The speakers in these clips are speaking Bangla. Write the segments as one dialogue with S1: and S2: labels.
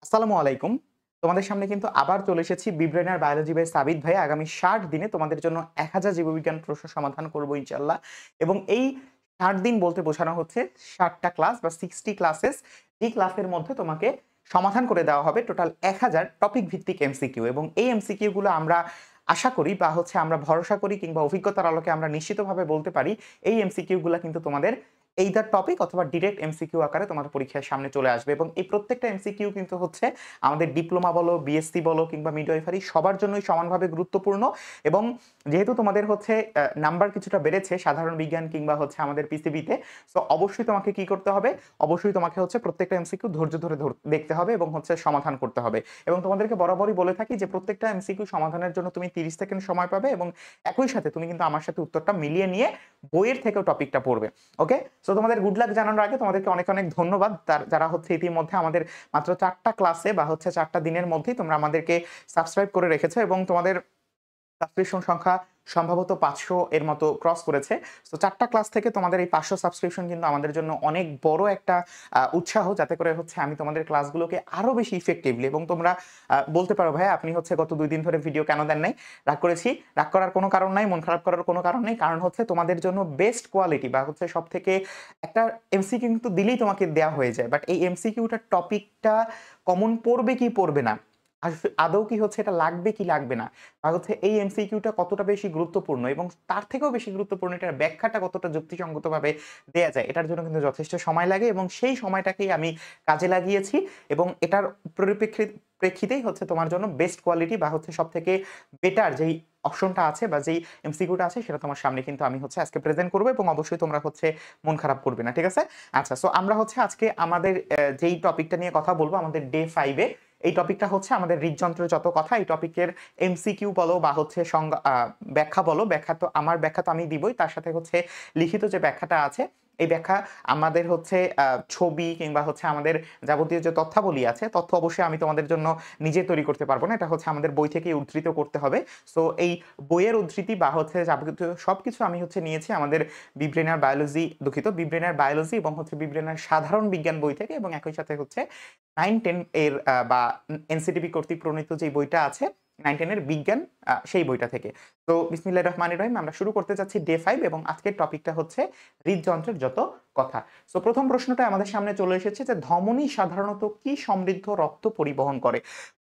S1: আসসালামু আলাইকুম। তোমাদের সামনে কিন্তু আবার চলে এসেছি বিব্রেনার বায়োলজি বাই সাবিত ভাই। আগামী ৬০ দিনে তোমাদের জন্য ১০০০ জীববিজ্ঞান প্রশ্ন সমাধান করব ইনশাআল্লাহ। এবং এই ৬০ দিন বলতে বোঝানো হচ্ছে ৬০ টা ক্লাস বা 60 ক্লাসেস। এই ক্লাসের মধ্যে তোমাকে সমাধান করে দেওয়া হবে টোটাল ১০০০ টপিক ভিত্তিক এমসিকিউ এবং এই এমসিকিউ গুলো আমরা আশা করি বা হচ্ছে আমরা ভরসা করি কিংবা অভিজ্ঞতার আলোকে আমরা নিশ্চিতভাবে বলতে পারি এই এমসিকিউ গুলা কিন্তু তোমাদের এইদার টপিক অথবা ডিরেক্ট এমসিকিউ আকারে তোমাদের পরীক্ষার সামনে চলে আসবে এবং এই প্রত্যেকটা এমসিকিউ কিন্তু হচ্ছে আমাদের ডিপ্লোমা বলো, বিএসসি বলো কিংবা মিডওয়াইফারি সবার জন্যই সমানভাবে গুরুত্বপূর্ণ। এবং যেহেতু তোমাদের হচ্ছে নাম্বার কিছুটা বেড়েছে সাধারণ বিজ্ঞান কিংবা হচ্ছে আমাদের পিসিবিতে, সো অবশ্যই তোমাকে কি করতে হবে, অবশ্যই তোমাকে হচ্ছে প্রত্যেকটা এমসিকিউ ধৈর্য ধরে দেখতে হবে এবং হচ্ছে সমাধান করতে হবে। এবং তোমাদেরকে বরাবরই বলে থাকি যে প্রত্যেকটা এমসিকিউ সমাধানের জন্য তুমি 30 সেকেন্ড সময় পাবে এবং একই সাথে তুমি কিন্তু আমার সাথে উত্তরটা মিলিয়ে নিয়ে বইয়ের থেকেও টপিকটা পড়বে। ওকে, সো তোমাদের গুড লাক জানানোর আগে তোমাদেরকে অনেক অনেক ধন্যবাদ যারা হচ্ছে ইতিমধ্যে আমাদের মাত্র 4টা ক্লাসে বা হচ্ছে 4টা দিনের মধ্যেই তোমরা আমাদেরকে সাবস্ক্রাইব করে রেখেছো এবং তোমাদের সাবস্ক্রিপশন সংখ্যা সম্ভবত ৫০০ এর মতো ক্রস করেছে। সো 4টা ক্লাস থেকে তোমাদের এই ৫০০ সাবস্ক্রিপশন কিন্তু আমাদের জন্য অনেক বড় একটা উৎসাহ, যাতে করে হচ্ছে আমি তোমাদের ক্লাসগুলোকে আরো বেশি ইফেক্টিভলি এবং তোমরা বলতে পারো ভাই আপনি হচ্ছে গত 2 দিন ধরে ভিডিও কেন দেন নাই? রাগ করেছি। রাগ করার কোনো কারণ নাই, মন খারাপ করার কোনো কারণ নেই। কারণ হচ্ছে তোমাদের জন্য বেস্ট কোয়ালিটি বা হচ্ছে সবথেকে একটা এমসিকিউ কিন্তু দিলেই তোমাকে দেয়া হয়ে যায়। বাট এই এমসিকিউটার টপিকটা কমন পড়বে কি পড়বে না, আদৌ কি হচ্ছে এটা লাগবে কি লাগবে না, বা হচ্ছে এই এমসিকিউটা কতটা বেশি গুরুত্বপূর্ণ এবং তার থেকেও বেশি গুরুত্বপূর্ণ এটার ব্যাখ্যাটা কতটা যুক্তিসঙ্গতভাবে দেয়া যায়, এটার জন্য কিন্তু যথেষ্ট সময় লাগে এবং সেই সময়টাকেই আমি কাজে লাগিয়েছি এবং এটার প্রেক্ষিতেই হচ্ছে তোমার জন্য বেস্ট কোয়ালিটি বা হচ্ছে সবথেকে বেটার যেই অপশনটা আছে বা যেই এমসিকিউটা আছে সেটা তোমার সামনে কিন্তু আমি হচ্ছে আজকে প্রেজেন্ট করবো এবং অবশ্যই তোমরা হচ্ছে মন খারাপ করবে না, ঠিক আছে? আচ্ছা, সো আমরা হচ্ছে আজকে আমাদের যেই টপিকটা নিয়ে কথা বলবো আমাদের ডে 5-এ, এই টপিকটা হচ্ছে আমাদের হৃদযন্ত্রের যত কথা। এই টপিকের এমসিকিউ বলো বা হচ্ছে ব্যাখ্যা বলো, ব্যাখ্যা তো আমার ব্যাখ্যা তো আমি দিবই, তার সাথে হচ্ছে লিখিত যে ব্যাখ্যাটা আছে এই ব্যাখ্যা আমাদের হচ্ছে ছবি কিংবা হচ্ছে আমাদের যাবতীয় যে তথ্যাবলী আছে, তথ্য অবশ্যই আমি তোমাদের জন্য নিজে তৈরি করতে পারবো না, এটা হচ্ছে আমাদের বই থেকেই উদ্ধৃত করতে হবে। সো এই বইয়ের উদ্ধৃতি বা হচ্ছে যাবতীয় সবকিছু আমি হচ্ছে নিয়েছি আমাদের বিব্রেনার বায়োলজি, দুঃখিত, বিব্রেনার বায়োলজি এবং হচ্ছে বিব্রেনার সাধারণ বিজ্ঞান বই থেকে এবং একই সাথে হচ্ছে 9-10 এর বা এনসিটিভি কর্তৃক প্রণীত যে বইটা আছে 9-10 এর বিজ্ঞান, সেই বইটা থেকে। তো বিসমিল্লাহির রহমানির রহিম, আমরা শুরু করতে যাচ্ছি ডে 5 এবং আজকের টপিকটা হচ্ছে হৃদযন্ত্রের যত কথা। সো প্রথম প্রশ্নটা আমাদের সামনে চলে এসেছে যে ধমনী সাধারণত কি সমৃদ্ধ রক্ত পরিবহন করে?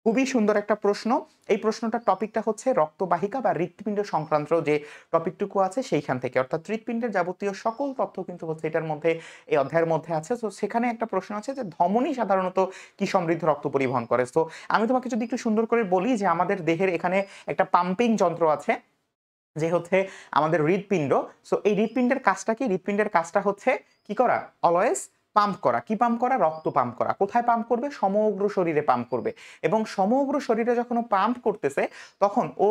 S1: খুবই সুন্দর একটা প্রশ্ন। এই প্রশ্নটার টপিকটা হচ্ছে রক্তবাহিকা বা হৃৎপিণ্ড সংক্রান্ত যে টপিকটুকু আছে সেইখান থেকে, অর্থাৎ হৃৎপিণ্ডের যাবতীয় সকল তথ্য কিন্তু হচ্ছে এটার মধ্যে, এই অধ্যায়ের মধ্যে আছে। সো সেখানে একটা প্রশ্ন আছে যে ধমনী সাধারণত কি সমৃদ্ধ রক্ত পরিবহন করে। সো আমি তোমাকে যদি একটু সুন্দর করে বলি যে আমাদের দেহের এখানে একটা পাম্পিং যন্ত্র আছে যে হচ্ছে আমাদের হৃৎপিণ্ড। সো এই হৃৎপিণ্ডের কাজটা কি? হৃৎপিণ্ডের কাজটা হচ্ছে কি করা? অলওয়েজ পাম্প করা। কি পাম্প করা? রক্ত পাম্প করা। কোথায় পাম্প করবে? সমগ্র শরীরে পাম্প করবে এবং সমগ্র শরীরে যখন ও পাম্প করতেছে তখন ও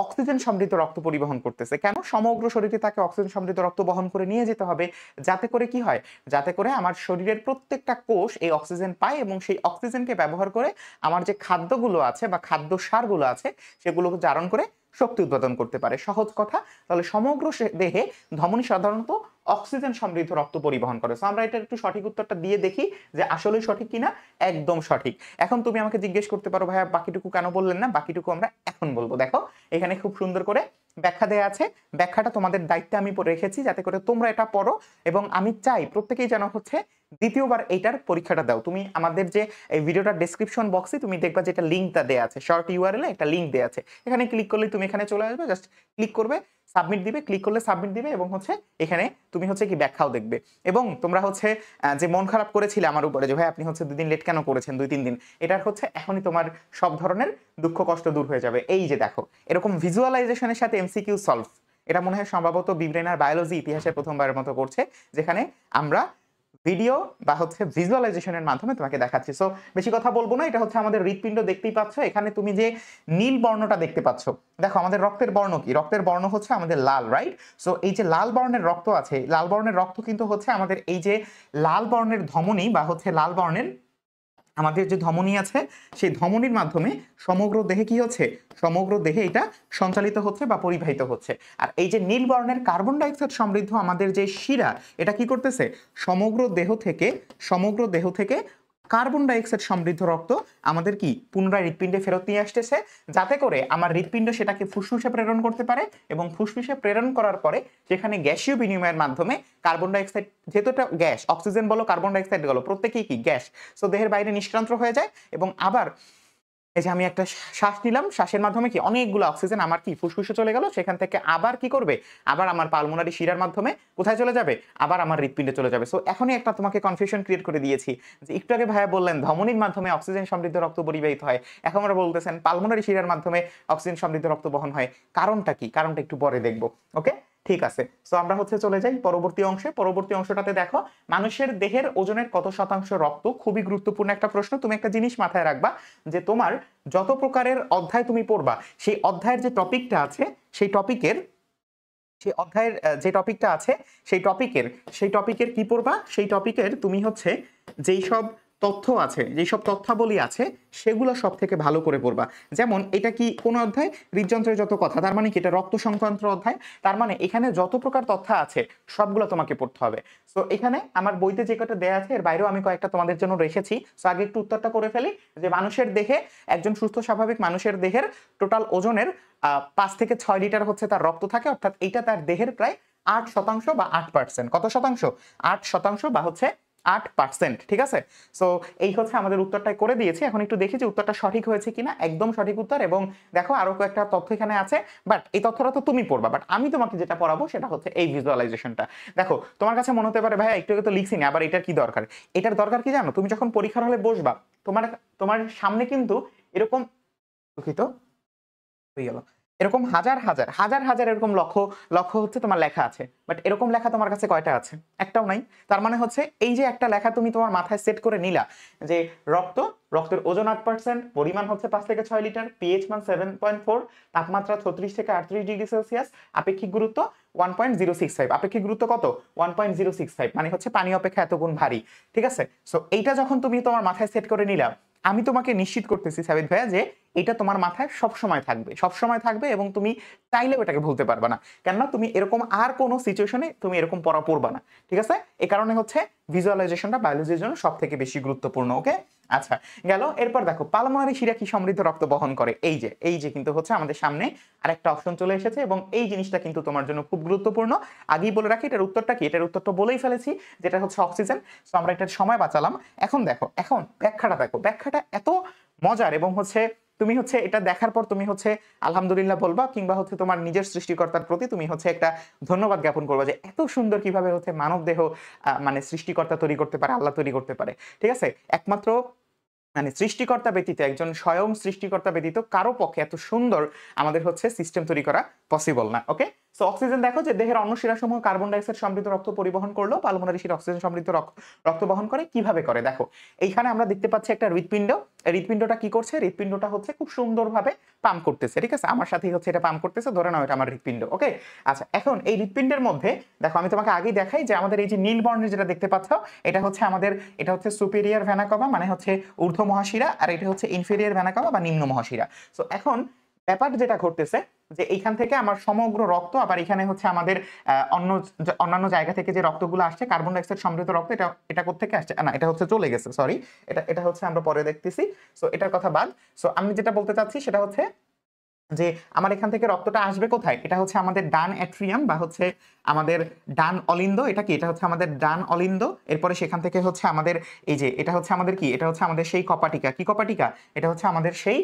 S1: অক্সিজেন সমৃদ্ধ রক্ত পরিবহন করতেছে। কেন? সমগ্র শরীরে তাকে অক্সিজেন সমৃদ্ধ রক্ত বহন করে নিয়ে যেতে হবে। যাতে করে কি হয়? যাতে করে আমার শরীরের প্রত্যেকটা কোষ এই অক্সিজেন পায় এবং সেই অক্সিজেনকে ব্যবহার করে আমার যে খাদ্যগুলো আছে বা খাদ্য সারগুলো আছে সেগুলোকে জারণ করে শক্তি উৎপাদন করতে পারে। সহজ কথা, তাহলে সমগ্র দেহে ধমনী সাধারণত অক্সিজেন সমৃদ্ধ রক্ত পরিবহন করে। সো আমরা এটার একটু সঠিক উত্তরটা দিয়ে দেখি যে আসলেই সঠিক কিনা। একদম সঠিক। এখন তুমি আমাকে জিজ্ঞেস করতে পারো ভাইয়া বাকিটুকু কেন বললেন না? বাকিটুকু আমরা এখন বলবো। দেখো এখানে খুব সুন্দর করে ব্যাখ্যা দেয়া আছে। ব্যাখ্যাটা তোমাদের দায়িত্বে আমি রেখেছি যাতে করে তোমরা এটা পড়ো এবং আমি চাই প্রত্যেকেই যেন হচ্ছে দ্বিতীয়বার এইটার পরীক্ষাটা দাও। তুমি আমাদের যে এই ভিডিওটার ডেসক্রিপশন বক্সে তুমি দেখবা যে এটা লিঙ্কটা দেয়া আছে, শর্ট ইউআরএল এ একটা লিঙ্ক দেয়া আছে। এখানে ক্লিক করলে তুমি এখানে চলে আসবে, জাস্ট ক্লিক করবে, সাবমিট দিবে, ক্লিক করলে সাবমিট দিবে এবং হচ্ছে এখানে তুমি হচ্ছে কি ব্যাখ্যাও দেখবে। এবং তোমরা হচ্ছে যে মন খারাপ করেছিলে আমার উপরে যে ভাই আপনি হচ্ছে 2 দিন লেট কেন করেছেন, 2-3 দিন, এটার হচ্ছে এখনই তোমার সব ধরনের দুঃখ কষ্ট দূর হয়ে যাবে। এই যে দেখো এরকম ভিজুয়ালাইজেশনের সাথে এমসিকিউ সলভ, এটা মনে হয় সম্ভবত বিব্রেনার বায়োলজি ইতিহাসে প্রথমবারের মতো করছে, যেখানে আমরা ভিডিও বা হচ্ছে ভিজুয়ালাইজেশনের মাধ্যমে তোমাকে দেখাচ্ছি। সো বেশি কথা বলবো না, এটা হচ্ছে আমাদের হৃৎপিণ্ড দেখতেই পাচ্ছ। এখানে তুমি যে নীল বর্ণটা দেখতে পাচ্ছ, দেখো আমাদের রক্তের বর্ণ কি? রক্তের বর্ণ হচ্ছে আমাদের লাল, রাইট? সো এই যে লাল বর্ণের রক্ত আছে, লাল বর্ণের রক্ত কিন্তু হচ্ছে আমাদের এই যে লাল বর্ণের ধমনী বা হচ্ছে লাল বর্ণের আমাদের যে ধমনী আছে সেই ধমনীর মাধ্যমে সমগ্র দেহে কি হচ্ছে? সমগ্র দেহে এটা সঞ্চালিত হচ্ছে বা পরিবাহিত হচ্ছে। আর এই যে নীল বর্ণের কার্বন ডাইঅক্সাইড সমৃদ্ধ আমাদের যে শিরা, এটা কি করতেছে? সমগ্র দেহ থেকে কার্বন ডাইঅক্সাইড সমৃদ্ধ রক্ত আমাদের কি পুনরায় হৃৎপিণ্ডে ফেরত নিয়ে আসতেছে, যাতে করে আমার হৃৎপিণ্ড সেটাকে ফুসফুসে প্রেরণ করতে পারে এবং ফুসফুসে প্রেরণ করার পরে সেখানে গ্যাসীয় বিনিময়ের মাধ্যমে কার্বন ডাইঅক্সাইড, যেহেতু এটা গ্যাস, অক্সিজেন বলো কার্বন ডাইঅক্সাইড বলো প্রত্যেকেই কি গ্যাস, সো দেহের বাইরে নিষ্ক্রান্ত হয়ে যায় এবং আবার এই যে আমি একটা শ্বাস নিলাম, শ্বাসের মাধ্যমে কি অনেকগুলো অক্সিজেন আমার কি ফুসফুসে চলে গেল, সেখান থেকে আবার কি করবে, আবার আমার পালমোনারি শিরার মাধ্যমে কোথায় চলে যাবে, আবার আমার হৃৎপিণ্ডে চলে যাবে। সো এখনই একটা তোমাকে কনফিউশন ক্রিয়েট করে দিয়েছি যে একটু আগে ভাইয়া বললেন ধমনীর মাধ্যমে অক্সিজেন সমৃদ্ধ রক্ত পরিবাহিত হয়, এখন আমরা বলতেছেন পালমোনারি শিরার মাধ্যমে অক্সিজেন সমৃদ্ধ রক্ত বহন হয়। কারণটা কি, কারণটা একটু পরে দেখবো। ওকে, ঠিক আছে। সো আমরা হচ্ছে চলে যাই পরবর্তী অংশে। পরবর্তী অংশটাতে দেখো মানুষের দেহের ওজনের কত শতাংশ রক্ত, খুবই গুরুত্বপূর্ণ একটা প্রশ্ন। তুমি একটা জিনিস মাথায় রাখবা যে তোমার যত প্রকারের অধ্যায় তুমি পড়বা, সেই অধ্যায়ের যে টপিকটা আছে সেই টপিকের সেই টপিকের কি পড়বা, সেই টপিকের তুমি হচ্ছে যেই সব তথ্য আছে, যেই সব তথ্যাবলী আছে সেগুলো সব থেকে ভালো করে পড়বা। যেমন এটা কি কোন অধ্যায়, হৃদযন্ত্রের যত কথা, তার মানে কি এটা রক্ত সংক্রান্ত অধ্যায়, তার মানে এখানে যত প্রকার তথ্য আছে সবগুলো তোমাকে পড়তে হবে। সো এখানে আমার বইতে যে কটা দেয়া আছে এর বাইরেও আমি কয়েকটা তোমাদের জন্য রেখেছি। সো আগে একটু উত্তরটা করে ফেলি যে মানুষের দেহে, একজন সুস্থ স্বাভাবিক মানুষের দেহের টোটাল ওজনের 5 থেকে 6 লিটার হচ্ছে তার রক্ত থাকে, অর্থাৎ এইটা তার দেহের প্রায় 8% বা 8%। কত শতাংশ? 8% বা হচ্ছে 8%। ঠিক আছে, সো এই হচ্ছে আমাদের উত্তরটাই করে দিয়েছি। এখন একটু দেখি যে উত্তরটা সঠিক হয়েছে কিনা। একদম সঠিক উত্তর। এবং দেখো আরো কয়েকটা তথ্য এখানে আছে, বাট এই তথ্যটা তো তুমি পড়বা, বাট আমি তোমাকে যেটা পড়াবো সেটা হচ্ছে এই ভিজুয়ালাইজেশনটা। দেখো তোমার কাছে মনে হতে পারে ভাই একটু আগে তো লিখছি না, আবার এটার কি দরকার? এটার দরকার কি জানো? তুমি যখন পরীক্ষার হলে বসবা, তোমার সামনে কিন্তু এরকম, দুঃখিত হয়ে গেল, এরকম হাজার হাজার হাজার হাজার এরকম লক্ষ্য লক্ষ্য হচ্ছে তোমার লেখা আছে, বাট এরকম লেখা তোমার কাছে কয়টা আছে? একটাও নাই। তার মানে হচ্ছে এই যে একটা লেখা তুমি তোমার মাথায় সেট করে নিলা যে রক্তের ওজন 8%, পরিমাণ হচ্ছে 5 থেকে 6 লিটার, পিএইচ মান 7.4, তাপমাত্রা 36 থেকে 38 ডিগ্রি সেলসিয়াস, আপেক্ষিক গুরুত্ব 1.065। আপেক্ষিক গুরুত্ব কত? 1.065, মানে হচ্ছে পানি অপেক্ষা এত গুণ ভারী। ঠিক আছে, সো এইটা যখন তুমি তোমার মাথায় সেট করে নিলা, আমি তোমাকে নিশ্চিত করতেছি সাবিত ভাইয়া যে এটা তোমার মাথায় সবসময় থাকবে এবং তুমি চাইলেও এটাকে ভুলতে পারবে না। কেননা তুমি এরকম আর কোনো সিচুয়েশনে তুমি এরকম পড়া পড়বা না। ঠিক আছে, এই কারণে হচ্ছে ভিজুয়ালাইজেশনটা বায়োলজির জন্য সব থেকে বেশি গুরুত্বপূর্ণ। ওকে, আচ্ছা গেল। এরপর দেখো পালমোনারি শিরা কি সমৃদ্ধ রক্ত বহন করে। এই যে কিন্তু হচ্ছে আমাদের সামনে আরেকটা অপশন চলে এসেছে এবং এই জিনিসটা কিন্তু তোমার জন্য খুব গুরুত্বপূর্ণ। আগেই বলে রাখি এটার উত্তরটা কি, এটার উত্তরটা বলেই ফেলেছি, যেটা হচ্ছে অক্সিজেন। সো আমরা এটার সময় বাঁচালাম। এখন দেখো, এখন ব্যাখ্যাটা দেখো, ব্যাখ্যাটা এত মজার এবং হচ্ছে তুমি হচ্ছে এটা দেখার পর তুমি হচ্ছে আলহামদুলিল্লাহ বলবা, কিংবা হচ্ছে তোমার নিজের সৃষ্টিকর্তার প্রতি তুমি হচ্ছে একটা ধন্যবাদ জ্ঞাপন করবা যে এত সুন্দর কিভাবে হচ্ছে মানব দেহ মানে সৃষ্টিকর্তা তৈরি করতে পারে, আল্লাহ তৈরি করতে পারে। ঠিক আছে, একমাত্র মানে সৃষ্টিকর্তা ব্যতীত, একজন স্বয়ং সৃষ্টিকর্তা ব্যতীত কারো পক্ষে এত সুন্দর আমাদের হচ্ছে সিস্টেম তৈরি করা পসিবল না। ওকে, সো অক্সিজেন দেখো যে দেহের অন্য শিরাসমূহ কার্বন ডাইঅক্সাইড সমৃদ্ধ রক্ত পরিবহন করলো, পালমোনারি শিরা অক্সিজেন সমৃদ্ধ রক্ত বহন করে। কিভাবে করে দেখো, এইখানে আমরা দেখতে পাচ্ছি একটা হৃৎপিণ্ড। হৃৎপিণ্ডটা কি করছে? হৃৎপিণ্ডটা হচ্ছে খুব সুন্দরভাবে পাম্প করতেছে। ঠিক আছে, আমার সাথেই হচ্ছে এটা পাম্প করতেছে, ধরে নাও এটা আমার হৃৎপিণ্ড। ওকে, আচ্ছা এখন এই হৃৎপিণ্ডের মধ্যে দেখো আমি তোমাকে আগেই দেখাই যে আমাদের এই যে নীল বর্ণের যেটা দেখতে পাচ্ছ এটা হচ্ছে সুপিরিয়র ভেনা কাভা, মানে হচ্ছে ঊর্ধ্ব মহাশিরা, আর এটা হচ্ছে ইনফেরিয়র ভেনা কাভা বা নিম্ন মহাশিরা। সো এখন ব্যাপার যেটা ঘটতেছে যে এইখান থেকে আমার সমগ্র রক্ত, আবার এখানে হচ্ছে আমাদের অন্যান্য জায়গা থেকে যে রক্তগুলো আসছে কার্বন ডাইঅক্সাইড সমৃদ্ধ রক্ত, এটা কোত্থেকে আসছে? না, এটা হচ্ছে চলে গেছে, সরি, এটা হচ্ছে আমরা পরে দেখতেছি। সো এটার কথা বাদ। সো আমি যেটা বলতে চাচ্ছি সেটা হচ্ছে যে আমার এখান থেকে রক্তটা আসবে কোথায়? এটা হচ্ছে আমাদের ডান অ্যাট্রিয়াম বা হচ্ছে আমাদের ডান অলিন্দ। এটা কি? এটা হচ্ছে আমাদের ডান অলিন্দ। এরপরে সেখান থেকে হচ্ছে আমাদের এই যে এটা হচ্ছে আমাদের কি, এটা হচ্ছে আমাদের সেই কপাটিকা। কি কপাটিকা? এটা হচ্ছে আমাদের সেই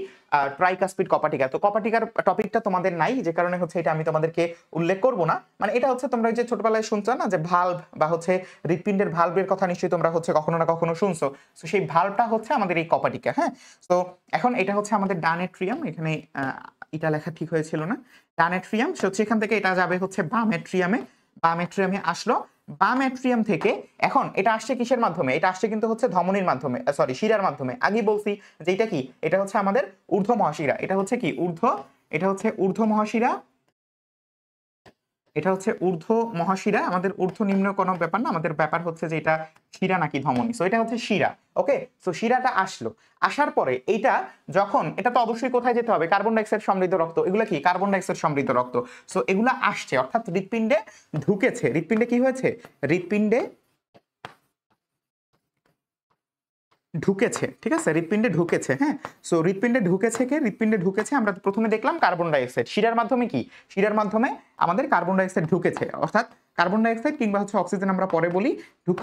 S1: ট্রাইকাসপিড কপাটিকা। তো কপাটিকার টপিকটা তোমাদের নাই, যে কারণে হচ্ছে এটা আমি তোমাদেরকে উল্লেখ করব না। মানে এটা হচ্ছে তোমরা যে ছোটবেলায় শুনছো না যে ভালভ বা হচ্ছে হৃৎপিণ্ডের ভালভের কথা নিশ্চয়ই তোমরা হচ্ছে কখনো না কখনো শুনছো। তো সেই ভালভটা হচ্ছে আমাদের এই কপাটিকা। হ্যাঁ, তো এখন এটা হচ্ছে আমাদের ডান অ্যাট্রিয়াম। এখানে এটা লেখা ঠিক হয়েছিল না, ডান অ্যাট্রিয়াম। হচ্ছে এখান থেকে এটা যাবে হচ্ছে বাম অ্যাট্রিয়ামে আসলো। বাম অ্যাট্রিয়াম থেকে এখন এটা আসছে কিসের মাধ্যমে? এটা আসছে কিন্তু হচ্ছে ধমনীর মাধ্যমে, সরি শিরার মাধ্যমে। আগেই বলছি যে এটা কি, এটা হচ্ছে আমাদের ঊর্ধ্ব মহাশিরা। এটা হচ্ছে কি এটা হচ্ছে ঊর্ধ্ব মহাশিরা। এটা হচ্ছে ঊর্ধ্ব মহাশিরা। আমাদের ঊর্ধ্ব নিম্ন কোনো ব্যাপার না, আমাদের ব্যাপার হচ্ছে যে এটা শিরা নাকি ধমনী। সো এটা হচ্ছে শিরা। ওকে, সো শিরাটা আসলো, আসার পরে এইটা যখন, এটা তো অবশ্যই কোথায় যেতে হবে? কার্বন ডাইঅক্সাইড সমৃদ্ধ রক্ত। এগুলো কি? কার্বন ডাইঅক্সাইড সমৃদ্ধ রক্ত। সো এগুলা আসছে, অর্থাৎ হৃৎপিণ্ডে ঢুকেছে। হৃৎপিণ্ডে কি হয়েছে? হৃৎপিণ্ডে ঢুকেছে, ঠিক আছে, হৃৎপিণ্ডে ঢুকেছে। হ্যাঁ, সো হৃৎপিণ্ডে ঢুকেছে কে? হৃৎপিণ্ডে ঢুকেছে, আমরা প্রথমে দেখলাম কার্বন ডাই অক্সাইড। শিরার মাধ্যমে কি? শিরার মাধ্যমে আমাদের কার্বন ডাই অক্সাইড ঢুকেছে, অর্থাৎ কার্বন ডাই অক্সাইড কিংবা হচ্ছে অক্সিজেন আমরা পরে বলি।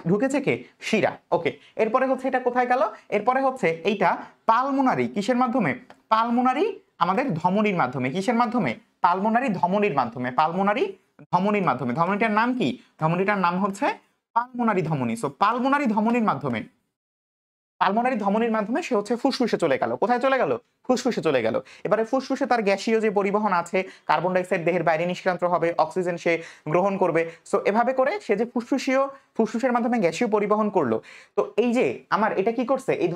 S1: ঢুকেছে কে? শিরা। ওকে, এরপরে হচ্ছে এটা কোথায় গেল? এরপরে হচ্ছে এইটা পালমোনারি, কিসের মাধ্যমে? পালমোনারি আমাদের ধমনীর মাধ্যমে। কিসের মাধ্যমে? পালমোনারি ধমনীর মাধ্যমে। পালমোনারি ধমনীর মাধ্যমে। ধমনীটার নাম কি? ধমনীটার নাম হচ্ছে পালমোনারি ধমনী। সো পালমোনারি ধমনীর মাধ্যমে, পালমোনারি ধমনীর মাধ্যমে সে হচ্ছে ফুসফুসে চলে গেল। কোথায় চলে গেল? ফুসফুসে চলে গেল। এবারে ফুসফুসে তার গ্যাসীয় যে পরিবহন আছে, কার্বন ডাই অক্সাইড দেহের বাইরে নিষ্ক্রান্ত হবে, অক্সিজেন সে গ্রহণ করবে। সো এভাবে করে সে যে ফুসফুসের মাধ্যমে গ্যাসীয় পরিবহন করলো। তো এই যে আমার এটা কি করছে? এই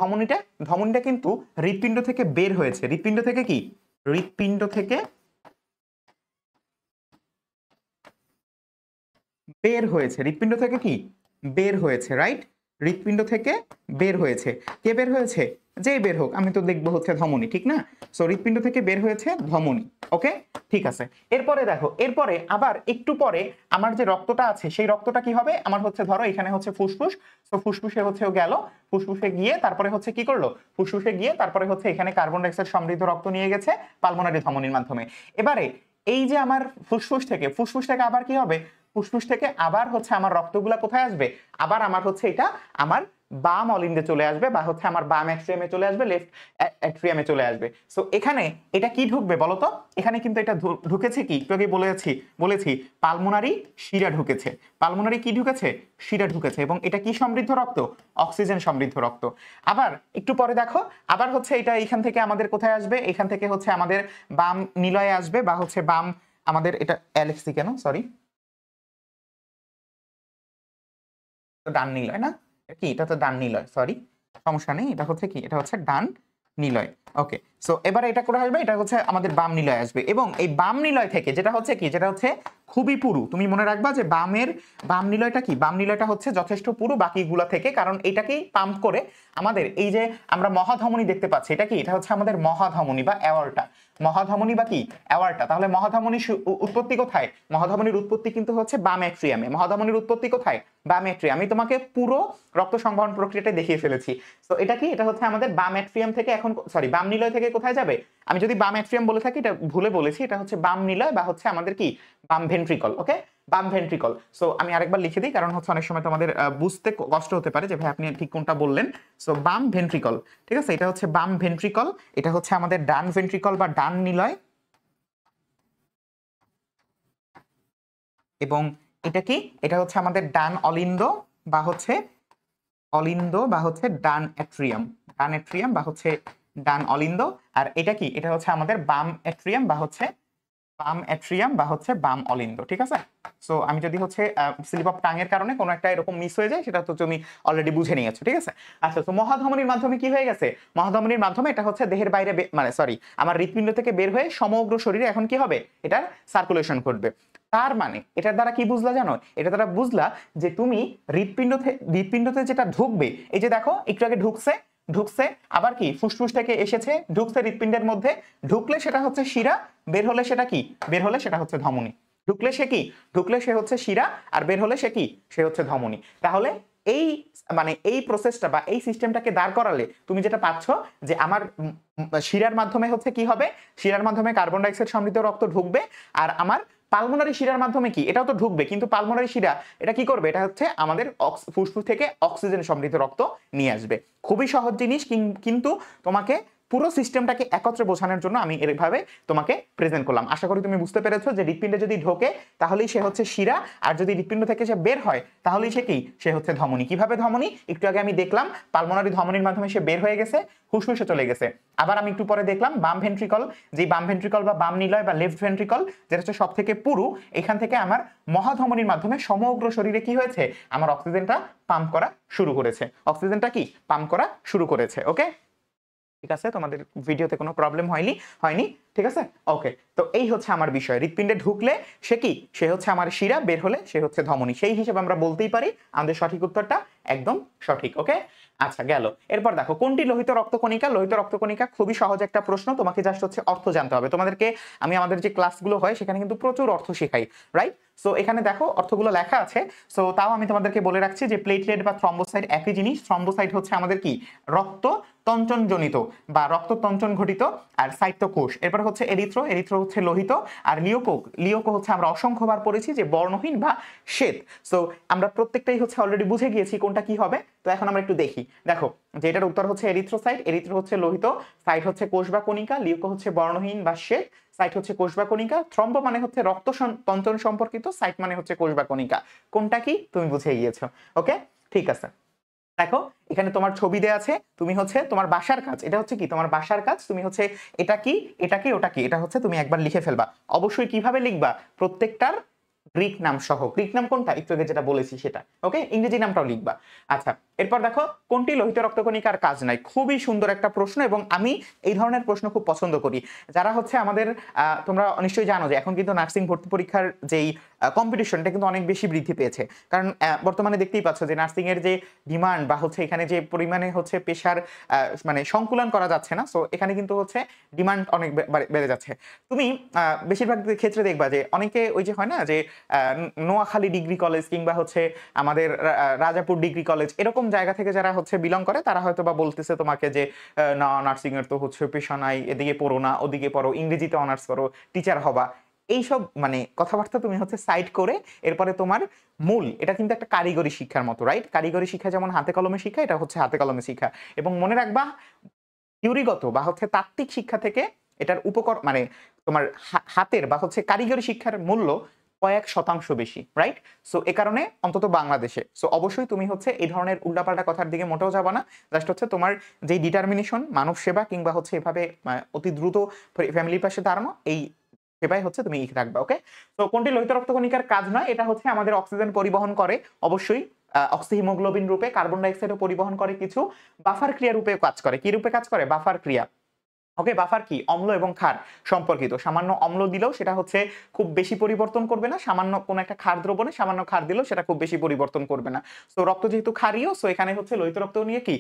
S1: ধমনীটা কিন্তু হৃৎপিণ্ড থেকে বের হয়েছে। হৃৎপিণ্ড থেকে কি? হৃৎপিণ্ড থেকে বের হয়েছে। হৃৎপিণ্ড থেকে কি? বের হয়েছে, রাইট? হৃৎপিণ্ড থেকে বের হয়েছে। কে বের হয়েছে? যেই বের হোক, আমি তো দেখবো হচ্ছে ধমনী, ঠিক না? সো হৃৎপিণ্ড থেকে বের হয়েছে ধমনী। ওকে, ঠিক আছে। এরপরে দেখো, এরপরে আবার একটু পরে আমার যে রক্তটা আছে, সেই রক্তটা কি হবে? আমার হচ্ছে ধরো এখানে হচ্ছে ফুসফুস, তো ফুসফুসে হচ্ছে গেল, ফুসফুসে গিয়ে তারপরে হচ্ছে কি করলো? ফুসফুসে গিয়ে তারপরে হচ্ছে এখানে কার্বন ডাই অক্সাইড সমৃদ্ধ রক্ত নিয়ে গেছে পালমোনারি ধমনীর মাধ্যমে। এবারে এই যে আমার ফুসফুস থেকে আবার কি হবে? ফুসফুস থেকে আবার হচ্ছে আমার রক্তগুলা কোথায় আসবে? আবার আমার হচ্ছে এটা আমার বাম অলিন্দে চলে আসবে, বা হচ্ছে আমার বাম অ্যাট্রিয়ামে চলে আসবে, লেফট অ্যাট্রিয়ামে চলে আসবে। সো এখানে এটা কি ঢুকবে বলতো? এখানে কিন্তু এটা ঢুকেছে কি? একটু আগে বলেছি পালমোনারি শিরা ঢুকেছে। পালমোনারি কি ঢুকেছে? শিরা ঢুকেছে। এবং এটা কি সমৃদ্ধ রক্ত? অক্সিজেন সমৃদ্ধ রক্ত। আবার একটু পরে দেখো, আবার হচ্ছে এটা এখান থেকে আমাদের কোথায় আসবে? এখান থেকে হচ্ছে আমাদের বাম নিলয়ে আসবে, বা হচ্ছে বাম আমাদের এটা অ্যালেক্সি কেন, সরি, ডান নিলয় না কি? এটা তো ডান নিলয়, সরি, সমস্যা নেই। এটা হচ্ছে কি? এটা হচ্ছে ডান নিলয়। ওকে, সো এবারে এটা করে আসবে, এটা হচ্ছে আমাদের বাম নিলয় আসবে। এবং এই বাম নিলয় থেকে যেটা হচ্ছে কি? যেটা হচ্ছে খুবই পুরু। তুমি মনে রাখবা যে বাম নিলয়টা কি? বাম নিলয়টা হচ্ছে যথেষ্ট পুরু বাকিগুলা থেকে, কারণ এটাকেই পাম্প করে আমাদের এই যে আমরা মহাধমনী দেখতে পাচ্ছি, এটা কি? এটা হচ্ছে আমাদের মহাধমনী বা অ্যাওয়ার্টা। মহাধমনী বা কি? অ্যাওয়ার্টা। তাহলে মহাধমনীর উৎপত্তি কোথায়? মহাধমনীর উৎপত্তি কিন্তু হচ্ছে বাম অ্যাট্রিয়ামে। মহাধমনীর উৎপত্তি কোথায়? বাম অ্যাট্রিয়াম। আমি তোমাকে পুরো রক্ত সংবহন প্রক্রিয়াটা দেখিয়ে ফেলেছি। তো এটা কি? এটা হচ্ছে আমাদের বাম অ্যাট্রিয়াম থেকে এখন, সরি, বাম নিলয় থেকে কোথায় যাবে? আমি যদি বাম অ্যাট্রিয়াম বলে থাকি, এটা ভুলে বলেছি, এটা হচ্ছে বাম নিলয় বা হচ্ছে আমাদের কি? বাম ভেন্ট্রিকল। ওকে, বাম ভেন্ট্রিকল। সো আমি আরেকবার লিখে দিই, কারণ হচ্ছে অনেক সময় তোমাদের বুঝতে কষ্ট হতে পারে যে ভাই আপনি ঠিক কোনটা বললেন। সো বাম ভেন্ট্রিকল, ঠিক আছে, এটা হচ্ছে বাম ভেন্ট্রিকল। এটা হচ্ছে আমাদের ডান ভেন্ট্রিকল বা ডান নিলয়। এবং এটা কি? এটা হচ্ছে আমাদের ডান অলিন্দ বা হচ্ছে ডান অ্যাট্রিয়াম। ডান অ্যাট্রিয়াম বা হচ্ছে ডান অলিন্দ। আর এটা কি? এটা হচ্ছে আমাদের বাম অ্যাট্রিয়াম বা হচ্ছে বাম অলিন্দ। ঠিক আছে? সো আমি যদি হচ্ছে স্লিপ অফ টাং এর কারণে কোনো একটা এরকম মিস হয়ে যায়, সেটা তো তুমি অলরেডি বুঝে নিয়েছো। ঠিক আছে? আচ্ছা, তো মহাধমনীর মাধ্যমে কি হয়ে গেছে? মহাধমনীর মাধ্যমে এটা হচ্ছে দেহের বাইরে, মানে সরি, আমার হৃৎপিণ্ড থেকে বের হয়ে সমগ্র শরীরে এখন কি হবে? এটার সার্কুলেশন করবে। তার মানে এটার দ্বারা কি বুঝলা জানো? এটা দ্বারা বুঝলা যে তুমি হৃৎপিণ্ডতে যেটা ঢুকবে, এই যে দেখো একটু আগে ঢুকছে, আবার কি ফুসফুস থেকে এসেছে, ঢুকছে হৃৎপিণ্ডের মধ্যে, ঢুকলে সেটা হচ্ছে শিরা, বের হলে সেটা কি? বের হলে সেটা হচ্ছে ধমনী। ঢুকলে সে কি? ঢুকলে সে হচ্ছে শিরা, আর বের হলে সে কি? সে হচ্ছে ধমনী। তাহলে এই মানে এই প্রসেসটা বা এই সিস্টেমটাকে দাঁড় করালে তুমি যেটা পাচ্ছ যে আমার শিরার মাধ্যমে হচ্ছে কি হবে? শিরার মাধ্যমে কার্বন ডাই অক্সাইড সমৃদ্ধ রক্ত ঢুকবে, আর আমার পালমোনারি শিরার মাধ্যমে কি? এটাও তো ঢুকবে, কিন্তু পালমোনারি শিরা এটা কি করবে? এটা হচ্ছে আমাদের ফুসফুস থেকে অক্সিজেন সমৃদ্ধ রক্ত নিয়ে আসবে। খুবই সহজ জিনিস, কিন্তু তোমাকে পুরো সিস্টেমটাকে একত্রে বোঝানোর জন্য আমি এভাবে তোমাকে প্রেজেন্ট করলাম। আশা করি তুমি বুঝতে পেরেছো যে হৃৎপিণ্ডে যদি ঢোকে তাহলেই সে হচ্ছে শিরা, আর যদি হৃৎপিণ্ড থেকে সে বের হয় তাহলেই সে কি? সে হচ্ছে ধমনী। কিভাবে ধমনী? একটু আগে আমি দেখলাম পালমোনারি ধমনীর মাধ্যমে সে বের হয়ে গেছে, ফুসফুসে চলে গেছে। আবার আমি একটু পরে দেখলাম বাম ভেন্ট্রিকল, যে বাম ভেন্ট্রিকল বা বাম নিলয় বা লেফট ভেন্ট্রিকল, যেটা হচ্ছে সব থেকে পুরু, এখান থেকে আমার মহাধমনীর মাধ্যমে সমগ্র শরীরে কি হয়েছে? আমার অক্সিজেনটা পাম্প করা শুরু করেছে। অক্সিজেনটা কি? পাম্প করা শুরু করেছে। ওকে, ঠিক আছে? তোমাদের ভিডিওতে কোনো প্রবলেম হয়নি? ঠিক আছে? ওকে, তো এই হচ্ছে আমার বিষয়। হৃৎপিণ্ডে ঢুকলে সে কি? সে হচ্ছে আমার শিরা, বের হলে সে হচ্ছে ধমনী। সেই হিসেবে আমরা বলতেই পারি আমাদের সঠিক উত্তরটা একদম সঠিক। ওকে, আচ্ছা গেল। এরপর দেখো কোনটি লোহিত রক্তকণিকা? লোহিত রক্তকণিকা খুবই সহজ একটা প্রশ্ন, তোমাকে জাস্ট হচ্ছে অর্থ জানতে হবে। তোমাদেরকে আমি আমাদের যে ক্লাসগুলো হয় সেখানে কিন্তু প্রচুর অর্থ শেখাই, রাইট? সো এখানে দেখো অর্থগুলো লেখা আছে। সো তাও আমি তোমাদেরকে বলে রাখছি যে প্লেটলেট বা থ্রম্বোসাইট একই জিনিস। থ্রম্বোসাইট হচ্ছে আমাদের কি রক্ত তঞ্চনজনিত বা রক্ত তঞ্চন ঘটিত, আর সাইটো কোষ। এরপর হচ্ছে এরিথ্রো, এরিথ্রো হচ্ছে লোহিত, আর লিওকো, লিওকো হচ্ছে আমরা অসংখ্যবার পড়েছি যে বর্ণহীন বা শ্বেত। সো আমরা প্রত্যেকটাই হচ্ছে অলরেডি বুঝে গিয়েছি কোনটা কি হবে। তো এখন আমরা একটু দেখি। দেখো যে এটার উত্তর হচ্ছে এরিথ্রোসাইট, এরিথ্রো হচ্ছে লোহিত, সাইট হচ্ছে কোষ বা কণিকা, লিওকো হচ্ছে বর্ণহীন বা শ্বেত, সাইট হচ্ছে কোষ বা কণিকা, থ্রম্ব মানে হচ্ছে রক্ত তঞ্চন সম্পর্কিত, সাইট মানে হচ্ছে কোষ বা কণিকা। কোনটা কি তুমি বুঝে গিয়েছো। ওকে, ঠিক আছে। দেখো এখানে তোমার ছবি দেয়া আছে, তুমি হচ্ছে তোমার বাসার কাজ, এটা হচ্ছে কি তোমার বাসার কাজ, তুমি হচ্ছে এটা কি এটা কি ওটা কি, এটা হচ্ছে তুমি একবার লিখে ফেলবা। অবশ্যই কিভাবে লিখবা, প্রত্যেকটার গ্রিক নাম সহ। গ্রিক নাম কোনটা একটু আগে যেটা বলেছি সেটা, ওকে, ইংরেজি নামটাও লিখবা। আচ্ছা, এরপর দেখো কোনটি লোহিত রক্তকণিকার কাজ নাই? খুবই সুন্দর একটা প্রশ্ন এবং আমি এই ধরনের প্রশ্ন খুব পছন্দ করি। যারা হচ্ছে আমাদের তোমরা নিশ্চয়ই জানো যে এখন কিন্তু নার্সিং ভর্তি পরীক্ষার যেই কম্পিটিশনটা কিন্তু অনেক বেশি বৃদ্ধি পেয়েছে। কারণ বর্তমানে দেখতেই পাচ্ছ যে নার্সিং এর যে ডিমান্ড বা হচ্ছে এখানে যে পরিমাণে হচ্ছে পেশার মানে সংকুলন করা যাচ্ছে না, সো এখানে কিন্তু হচ্ছে ডিমান্ড অনেক বেড়ে যাচ্ছে। তুমি বেশিরভাগ ক্ষেত্রে দেখবা যে অনেকে ওই যে হয় না যে নোয়াখালী ডিগ্রি কলেজ কিংবা হচ্ছে আমাদের রাজাপুর ডিগ্রি কলেজ এরকম জায়গা থেকে যারা হচ্ছে বিলং করে, তারা হয়তো বা বলতেছে তোমাকে যে না নার্সিং এর তো হচ্ছে পেশা নাই, এদিকে পড়ো না ওদিকে পড়ো, ইংরেজিতে অনার্স করো, টিচার হবা। এইসব মানে কথাবার্তা তুমি হচ্ছে সাইড করে এরপরে তোমার মূল, এটা কিন্তু একটা কারিগরি শিক্ষার মতো, রাইট? কারিগরি শিক্ষা যেমন হাতে কলমে শিক্ষা, এটা হচ্ছে হাতে কলমে শিক্ষা। এবং মনে রাখবা থিওরিগত বা হচ্ছে তাত্ত্বিক শিক্ষা থেকে এটার মানে তোমার হাতের বা হচ্ছে কারিগরি শিক্ষার মূল্য কয়েক শতাংশ বেশি, রাইট? সো এ কারণে অন্তত বাংলাদেশে সো অবশ্যই তুমি হচ্ছে এই ধরনের উল্টাপাল্টা কথার দিকে মোটেও যাবা না। জাস্ট হচ্ছে তোমার যেই ডিটারমিনেশন, মানব সেবা কিংবা হচ্ছে এভাবে অতি দ্রুত ফ্যামিলির পাশে দাঁড়ানো, এই সেবাই হচ্ছে তুমি রাখবা। ওকে, তো কোনটি লোহিত রক্তকণিকার কাজ নয়? এটা হচ্ছে আমাদের অক্সিজেন পরিবহন করে অবশ্যই, অক্সিহিমোগ্লোবিন রূপে, কার্বন ডাইঅক্সাইডও পরিবহন করে কিছু, বাফার ক্রিয়া রূপে কাজ করে। কি রূপে কাজ করে? বাফার ক্রিয়া। ওকে, বাফার কি অম্ল এবং ক্ষার সম্পর্কিত। সামান্য অম্ল দিলেও সেটা হচ্ছে খুব বেশি পরিবর্তন করবে না, সামান্য কোন একটা ক্ষার দ্রবণে সামান্য ক্ষার দিলেও সেটা খুব বেশি পরিবর্তন করবে না। সো রক্ত যেহেতু ক্ষারীয়, সো এখানে হচ্ছে লোহিত রক্ত নিয়ে কি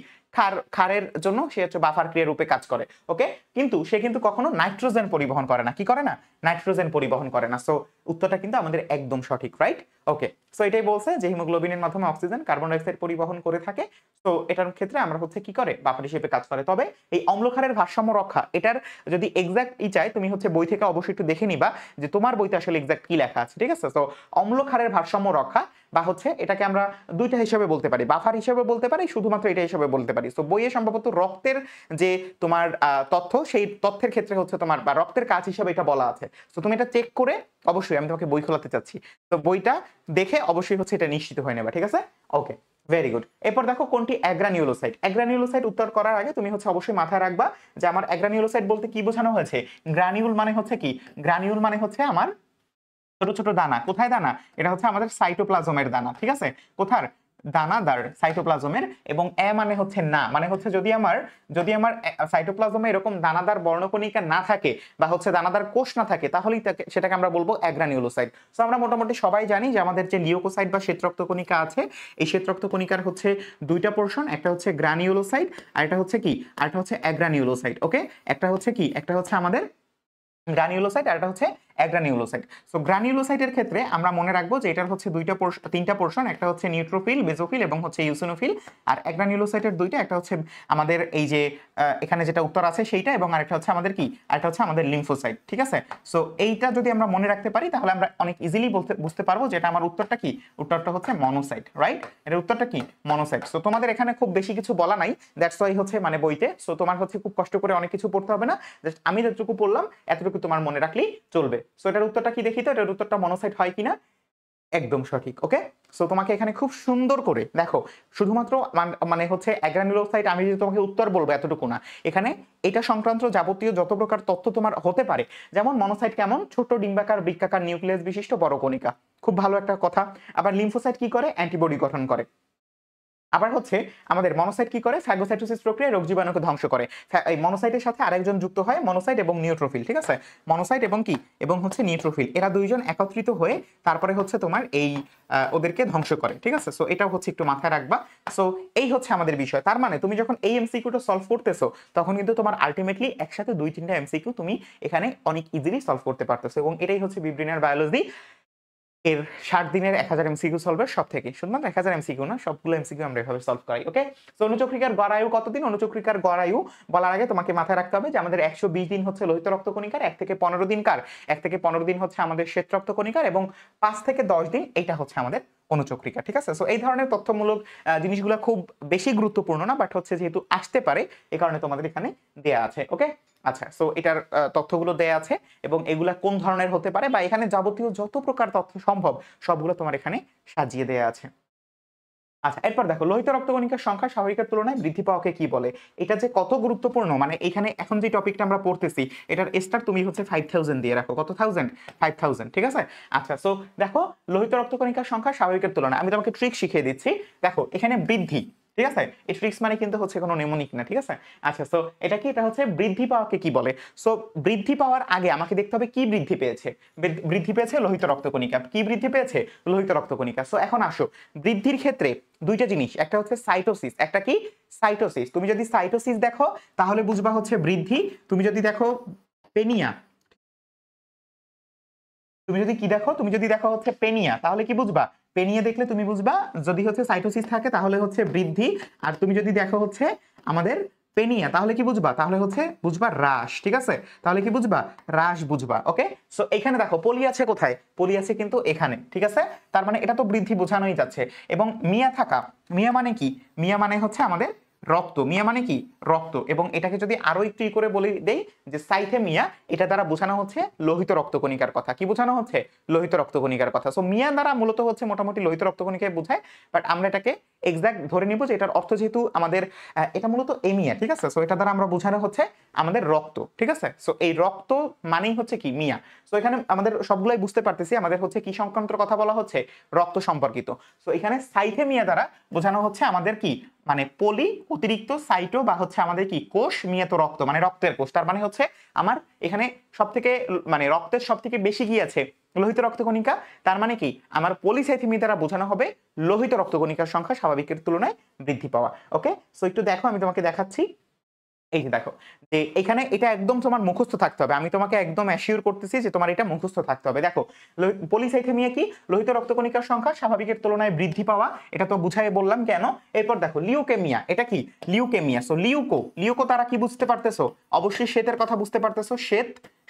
S1: ক্ষারের জন্য সে হচ্ছে বাফার ক্রিয়া রূপে কাজ করে। ওকে, কিন্তু সে কিন্তু কখনো নাইট্রোজেন পরিবহন করে না। কি করে না? নাইট্রোজেন পরিবহন করে না। সো উত্তরটা কিন্তু আমাদের একদম সঠিক, রাইট? ওকে, সো এটাই বলছে যে হিমোগ্লোবিনের মাধ্যমে অক্সিজেন কার্বন ডাইঅক্সাইড পরিবহন করে থাকে। তো এটার ক্ষেত্রে আমরা হচ্ছে কি করে বাফার হিসেবে কাজ করে। তবে এই অম্লক্ষারের ভারসাম্য রক্ষা, এটার যদি এক্সাক্ট চাই তুমি হচ্ছে বই থেকে অবশ্যই একটু দেখে নিবা যে তোমার বইতে আসলে এক্সাক্ট কি লেখা আছে, ঠিক আছে? তো অম্লক্ষারের ভারসাম্য রক্ষা বা হচ্ছে এটাকে আমরা দুইটা হিসেবে বলতে পারি, বাফার হিসেবে বলতে পারি, শুধুমাত্র এটা হিসেবে বলতে পারি। তো বইয়ে সম্ভবত রক্তের যে তোমার তথ্য, সেই তথ্যের ক্ষেত্রে হচ্ছে তোমার বা রক্তের কাজ হিসেবে এটা বলা আছে। তো তুমি এটা চেক করে, অবশ্যই আমি তোমাকে বই খোলাতে চাচ্ছি, তো বইটা দেখে অবশ্যই হচ্ছে এটা নিশ্চিত হয়ে নেবা, ঠিক আছে? ওকে, ভেরি গুড। এরপর দেখো কোনটি অ্যাগ্রানিউলোসাইট? অ্যাগ্রানিউলোসাইট উত্তর করার আগে তুমি হচ্ছে অবশ্যই মাথায় রাখবা যে আমার অ্যাগ্রানিউলোসাইট বলতে কি বোঝানো হয়েছে। গ্রানিউল মানে হচ্ছে কি? গ্রানিউল মানে হচ্ছে আমার ছোট ছোট দানা। কোথায় দানা? এটা হচ্ছে আমাদের সাইটোপ্লাজমের দানা, ঠিক আছে? কোথার দানাদার সাইটোপ্লাজমের। এবং এ মানে হচ্ছে না, মানে হচ্ছে যদি আমার সাইটোপ্লাজমে এরকম দানাদার বর্ণকণিকা না থাকে বা হচ্ছে দানাদার কোষ না থাকে, তাহলেই সেটাকে আমরা বলবো অ্যাগ্রানিউলোসাইট। তো আমরা মোটামুটি সবাই জানি যে আমাদের যে লিওকোসাইট বা শ্বেতরক্তকণিকা আছে, এই শ্বেতরক্তকণিকার হচ্ছে দুইটা পোর্শন, একটা হচ্ছে গ্রানিউলোসাইট আর এটা হচ্ছে কি, আর এটা হচ্ছে অ্যাগ্রানিউলোসাইট। ওকে, একটা হচ্ছে কি, একটা হচ্ছে আমাদের গ্রানিউলোসাইট আর এটা হচ্ছে অ্যাগ্রানিউলোসাইট। সো গ্রানিউলোসাইটের ক্ষেত্রে আমরা মনে রাখবো যে এটার হচ্ছে তিনটা পোর্শন, একটা হচ্ছে নিউট্রোফিল, বেসোফিল এবং হচ্ছে ইউসিনোফিল। আর অ্যাগ্রানিউলোসাইটের দুইটা, একটা হচ্ছে আমাদের এই যে এখানে যেটা উত্তর আছে সেইটা, এবং আরেকটা হচ্ছে আমাদের কি, আরেকটা হচ্ছে আমাদের লিম্ফোসাইট, ঠিক আছে? সো এইটা যদি আমরা মনে রাখতে পারি তাহলে আমরা অনেক ইজিলি বুঝতে পারবো যে এটা আমার উত্তরটা কি, উত্তরটা হচ্ছে মনোসাইট, রাইট? এর উত্তরটা কি, মনোসাইট। সো তোমাদের এখানে খুব বেশি কিছু বলা নাই, দ্যাটস ওয়াই হচ্ছে মানে বইতে, সো তোমার হচ্ছে খুব কষ্ট করে অনেক কিছু পড়তে হবে না, জাস্ট আমি যতটুকু পড়লাম এতটুকু তোমার মনে রাখলেই চলবে। সো এটার উত্তরটা কি দেখি তো, এটার উত্তরটা মনোসাইট হয় কিনা। একদম সঠিক। ওকে, সো তোমাকে এখানে খুব সুন্দর করে দেখো, শুধুমাত্র মানে হচ্ছে অ্যাগ্রানিউলোসাইট আমি যদি তোমাকে উত্তর বলবো এতটুকু না, এখানে এটা সংক্রান্ত যাবতীয় যত প্রকার তথ্য তোমার হতে পারে, যেমন মনোসাইট কেমন, ছোট ডিম্বাকার বৃক্কাকার নিউক্লিয়াস বিশিষ্ট বড় কণিকা, খুব ভালো একটা কথা। আবার লিম্ফোসাইট কি করে, অ্যান্টিবডি গঠন করে। আবার হচ্ছে আমাদের মনোসাইট কি করে, ফ্যাগোসাইটোসিস প্রক্রিয়ায় রোগ জীবাণুকে ধ্বংস করে। এই মনোসাইটের সাথে আরেকজন যুক্ত হয়, মনোসাইট এবং নিউট্রোফিল, ঠিক আছে, মনোসাইট এবং কি এবং হচ্ছে নিউট্রোফিল, এরা দুইজন একত্রিত হয়ে তারপরে হচ্ছে তোমার এই ওদেরকে ধ্বংস করে, ঠিক আছে। সো এটাও হচ্ছে একটু মাথায় রাখবা। সো এই হচ্ছে আমাদের বিষয়। তার মানে তুমি যখন এই এমসিকিউটা সলভ করতেছো তখন কিন্তু তোমার আলটিমেটলি একসাথে 2-3টা এমসিকিউ তুমি এখানে অনেক ইজিলি সলভ করতে পারতেছো, এবং এটাই হচ্ছে বিব্রেইনার বায়োলজি এর 60 দিনের 1000 এমসিকিউ সলভের সব থেকে শুধুমাত্র 1000 এমসিকিউ না, সবগুলো এমসিকিউ আমরা এভাবে সলভ করাই। ওকে, সো অনুচক্রিকার গড় আয়ু কতদিন? অনুচক্রিকার গড় আয়ু বলার আগে তোমাকে মাথায় রাখতে হবে যে আমাদের 120 দিন হচ্ছে লোহিত রক্তকণিকার, 1 থেকে 15 দিন কার, 1 থেকে 15 দিন হচ্ছে আমাদের শ্বেত রক্তকণিকার, এবং 5 থেকে 10 দিন এটা হচ্ছে আমাদের অনুচক্রিকা, ঠিক আছে। সো এই ধরনের তথ্যমূলক জিনিসগুলো খুব বেশি গুরুত্বপূর্ণ না, বাট হচ্ছে যেহেতু আসতে পারে এই কারণে তোমাদের এখানে দেয়া আছে। ওকে, আচ্ছা, সো এটার তথ্যগুলো দেয়া আছে এবং এগুলা কোন ধরনের হতে পারে বা এখানে যাবতীয় যত প্রকার তথ্য সম্ভব সবগুলো তোমার এখানে সাজিয়ে দেয়া আছে। আচ্ছা, এরপর দেখো লোহিত রক্তকণিকার সংখ্যা স্বাভাবিকের তুলনায় বৃদ্ধি পাওয়াকে কি বলে? এটা যে কত গুরুত্বপূর্ণ, মানে এখানে এখন যে টপিকটা আমরা পড়তেছি এটার স্টার তুমি হচ্ছে 5000 দিয়ে রাখো। কত থাউজেন্ড? 5000, ঠিক আছে। আচ্ছা, সো দেখো লোহিত রক্তকণিকার সংখ্যা স্বাভাবিকের তুলনায়, আমি তোমাকে ট্রিক শিখিয়ে দিচ্ছি। দেখো এখানে বৃদ্ধি, ঠিক আছে, এই ট্রিক্স মানে কিন্তু হচ্ছে কোনো নেমোনিক না, ঠিক আছে। আচ্ছা, সো এটা কি, এটা হচ্ছে বৃদ্ধি পাওয়াকে কি বলে। সো বৃদ্ধি পাওয়ার আগে আমাকে দেখতে হবে কি বৃদ্ধি পেয়েছে। বৃদ্ধি পেয়েছে লোহিত রক্তকণিকা। কি বৃদ্ধি পেয়েছে? লোহিত রক্তকণিকা। সো এখন আসো, বৃদ্ধির ক্ষেত্রে দুইটা জিনিস, একটা হচ্ছে সাইটোসিস, একটা কি সাইটোসিস। তুমি যদি সাইটোসিস দেখো তাহলে বুঝবা হচ্ছে বৃদ্ধি, তুমি যদি দেখো পেনিয়া, তুমি যদি কি দেখো, তুমি যদি দেখো হচ্ছে পেনিয়া তাহলে কি বুঝবা? পেনিয়া দেখলে তুমি বুঝবা যদি হচ্ছে সাইটোসিস থাকে তাহলে হচ্ছে বৃদ্ধি, আর তুমি যদি দেখো হচ্ছে আমাদের পেনিয়া তাহলে কি বুঝবা? তাহলে হচ্ছে বুঝবা হ্রাস, ঠিক আছে, তাহলে কি বুঝবা? হ্রাস বুঝবা। ওকে, সো এখানে দেখো পলি আছে কোথায়? পলি আছে কিন্তু এখানে, ঠিক আছে। তার মানে এটা তো বৃদ্ধি বোঝানোই যাচ্ছে। এবং মিয়া থাকা, মিয়া মানে কি? মিয়া মানে হচ্ছে আমাদের রক্ত। মিয়া মানে কি? রক্ত। এবং এটাকে যদি আরো একটু করে বলে দেই যে সাইথেমিয়া, এটা দ্বারা বোঝানো হচ্ছে লোহিত রক্তকণিকার কথা। কি বোঝানো হচ্ছে? লোহিত রক্তকণিকার কথা। সো মিয়া দ্বারা মূলত হচ্ছে মোটামুটি লোহিত রক্তকণিকায় বোঝায়, বাট আমরা এটাকে এক্সাক্ট ধরে নিব যে এটার অর্থ যেহেতু আমাদের এটা মূলত এমিয়া, ঠিক আছে। সো এটা দ্বারা আমরা বোঝানো হচ্ছে আমাদের রক্ত, ঠিক আছে। সো এই রক্ত মানেই হচ্ছে কি? মিয়া। সো এখানে আমাদের সবগুলাই বুঝতে পারতেছি আমাদের হচ্ছে কি সংক্রান্ত কথা বলা হচ্ছে? রক্ত সম্পর্কিত। সো এখানে সাইথেমিয়া দ্বারা বোঝানো হচ্ছে আমাদের কি, মানে পলি অতিরিক্ত সাইটো বা হচ্ছে আমাদের কি কোষ, মিয়া তো রক্ত মানে রক্তের কোষ। তার মানে হচ্ছে আমার এখানে সব থেকে মানে রক্তের সব থেকে বেশি কি আছে? লোহিত রক্তকণিকা। তার মানে কি আমার পলিসাইথেমিয়া দ্বারা বোঝানো হবে লোহিত রক্তকণিকার সংখ্যা স্বাভাবিকের তুলনায় বৃদ্ধি পাওয়া। ওকে, সো একটু দেখো, আমি তোমাকে দেখাচ্ছি। এই যে দেখো, যে এখানে এটা একদম তোমার মুখস্থ থাকতে হবে। আমি তোমাকে একদম অ্যাসিওর করতেছি যে তোমার এটা মুখস্থ থাকতে হবে। দেখো পলিসাইথেমিয়া কি? লোহিত রক্তকণিকার সংখ্যা স্বাভাবিকের তুলনায় বৃদ্ধি পাওয়া, এটা তো বুঝাই বললাম কেন। এরপর দেখো লিউকেমিয়া, এটা কি? লিউকেমিয়া। সো লিউকো তারা কি বুঝতে পারতেছো? অবশ্যই শ্বেতের কথা বুঝতে পারতেছো।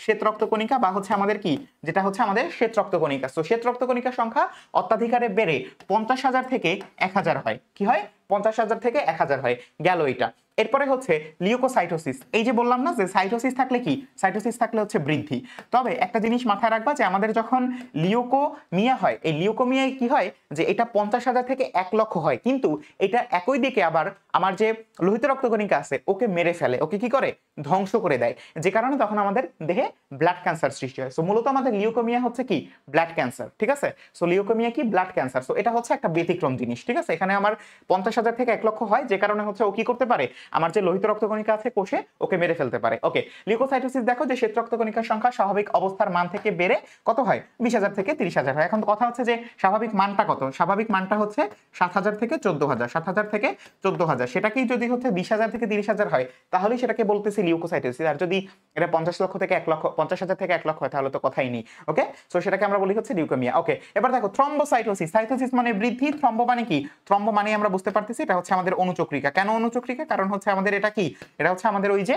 S1: শ্বেত রক্তকণিকা বা হচ্ছে আমাদের কি, যেটা হচ্ছে আমাদের শ্বেত রক্তকণিকা। সো শ্বেত রক্তকণিকার সংখ্যা অত্যাধিকারে বেড়ে 50,000 থেকে 1000 হয়। কি হয়? 50,000 থেকে 1000 হয়। গেল এটা। এরপরে হচ্ছে লিউকোসাইটোসিস। এই যে বললাম না যে সাইটোসিস থাকলে কি? সাইটোসিস থাকলে হচ্ছে বৃদ্ধি। তবে একটা জিনিস মাথায় রাখবা যে আমাদের যখন লিউকোমিয়া হয়, এই লিউকোমিয়ায় কি হয় যে এটা 50,000 থেকে 1 লক্ষ হয়, কিন্তু এটা একই দিকে আবার আমার যে লোহিত রক্তকণিকা আছে ওকে মেরে ফেলে, ওকে কি করে? ধ্বংস করে দেয়, যে কারণে তখন আমাদের দেহে ব্লাড ক্যান্সার সৃষ্টি হয়। সো মূলত আমাদের লিউকোমিয়া হচ্ছে কি? ব্লাড ক্যান্সার, ঠিক আছে। সো লিউকোমিয়া কি? Blood cancer. সো এটা হচ্ছে একটা ব্যতিক্রম জিনিস, ঠিক আছে। এখানে আমার 50,000 থেকে 1 লক্ষ হয়, যে কারণে হচ্ছে ও কি করতে পারে? আমার যে লোহিত রক্তকণিকা আছে কোষে ওকে মেরে ফেলতে পারে। ওকে, লিউকোসাইটোসিস দেখো যে শ্বেত রক্তকণিকার সংখ্যা স্বাভাবিক অবস্থার মান থেকে বেড়ে কত হয়? 20,000 থেকে 30,000 হয়। এখন কথা হচ্ছে যে স্বাভাবিক মানটা কত? স্বাভাবিক মানটা হচ্ছে 7,000 থেকে 14,000, 7,000 থেকে 14,000। সেটাকেই যদি হচ্ছে 20,000 থেকে 30,000 হয় তাহলেই সেটাকে বলতেছি লিউকোসাইটোসিস। আর যদি এটা 50 লক্ষ থেকে 1 লক্ষ, 50,000 থেকে 1 লক্ষ হয় তাহলে তো কথাই নেই। ওকে, সো সেটাকে আমরা বলি হচ্ছে লিউকেমিয়া। ওকে, এবার দেখো থ্রম্বোসাইটোসিস। সাইটোসিস মানে বৃদ্ধি, থ্রম্বো মানে কি? থ্রম্বো মানে আমরা বুঝতে পারতেছি এটা হচ্ছে আমাদের অনুচক্রিকা। কেন অনুচক্রিকা? কারণ হচ্ছে আমাদের এটা কি? এটা হচ্ছে আমাদের ওই যে,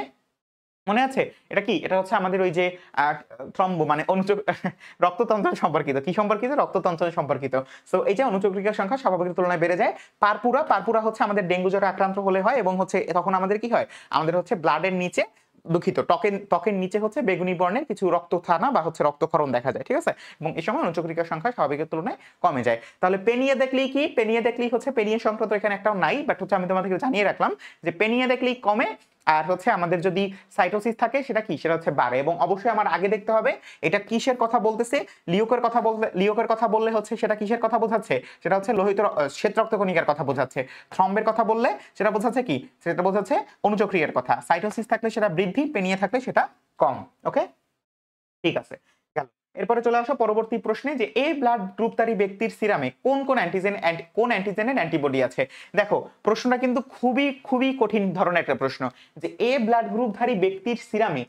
S1: মনে আছে এটা কি? এটা হচ্ছে আমাদের ওই যে থ্রম্বো মানে রক্ততন্ত্র সম্পর্কিত। কি সম্পর্কিত? রক্ততন্ত্র সম্পর্কিত। সো এই যে অনুচক্রিকার সংখ্যা স্বাভাবিকের তুলনায় বেড়ে যায়। পারপুরা হচ্ছে আমাদের ডেঙ্গু জ্বরে আক্রান্ত হলে হয়, এবং হচ্ছে তখন আমাদের কি হয়? আমাদের হচ্ছে ব্লাডের নিচে, দুঃখিত, ত্বকের নিচে হচ্ছে বেগুনি বর্ণের কিছু রক্তথানা বা হচ্ছে রক্তক্ষরণ দেখা যায়, ঠিক আছে। এবং এই সময় অনুচক্রিকার সংখ্যা স্বাভাবিকের তুলনায় কমে যায়। তাহলে পেনিয়া দেখলেই কি? পেনিয়া দেখলেই হচ্ছে, পেনিয়া সংক্রান্ত এখানে একটাও নাই, বাট হচ্ছে আমি তোমাদেরকে জানিয়ে রাখলাম যে পেনিয়া দেখলেই কমে, আর হচ্ছে আমাদের যদি সাইটোসিস থাকে সেটা কি, সেটা হচ্ছে বাড়ে। এবং অবশ্যই আমার আগে দেখতে হবে এটা কিসের কথা বলতেছে। লিওকের কথা বললে হচ্ছে সেটা কিসের কথা বোঝাচ্ছে, সেটা হচ্ছে লোহিত শ্বেত রক্তকণিকার কথা বোঝাচ্ছে। থ্রম্বের কথা বললে সেটা বোঝাচ্ছে কি, সেটা বোঝাচ্ছে অনুজ ক্রিয়ার কথা। সাইটোসিস থাকলে সেটা বৃদ্ধি, পেনিয়ে থাকলে সেটা কম। ওকে, ঠিক আছে, গেল। এরপরে চলে আসো পরবর্তী প্রশ্নে, যে এ ব্লাড গ্রুপধারী ব্যক্তির সিরামে কোন কোন অ্যান্টিজেনের অ্যান্টিবডি আছে। দেখো প্রশ্নটা কিন্তু খুবই খুবই কঠিন ধরনের একটা প্রশ্ন, যে এ ব্লাড গ্রুপধারী ব্যক্তির সিরামে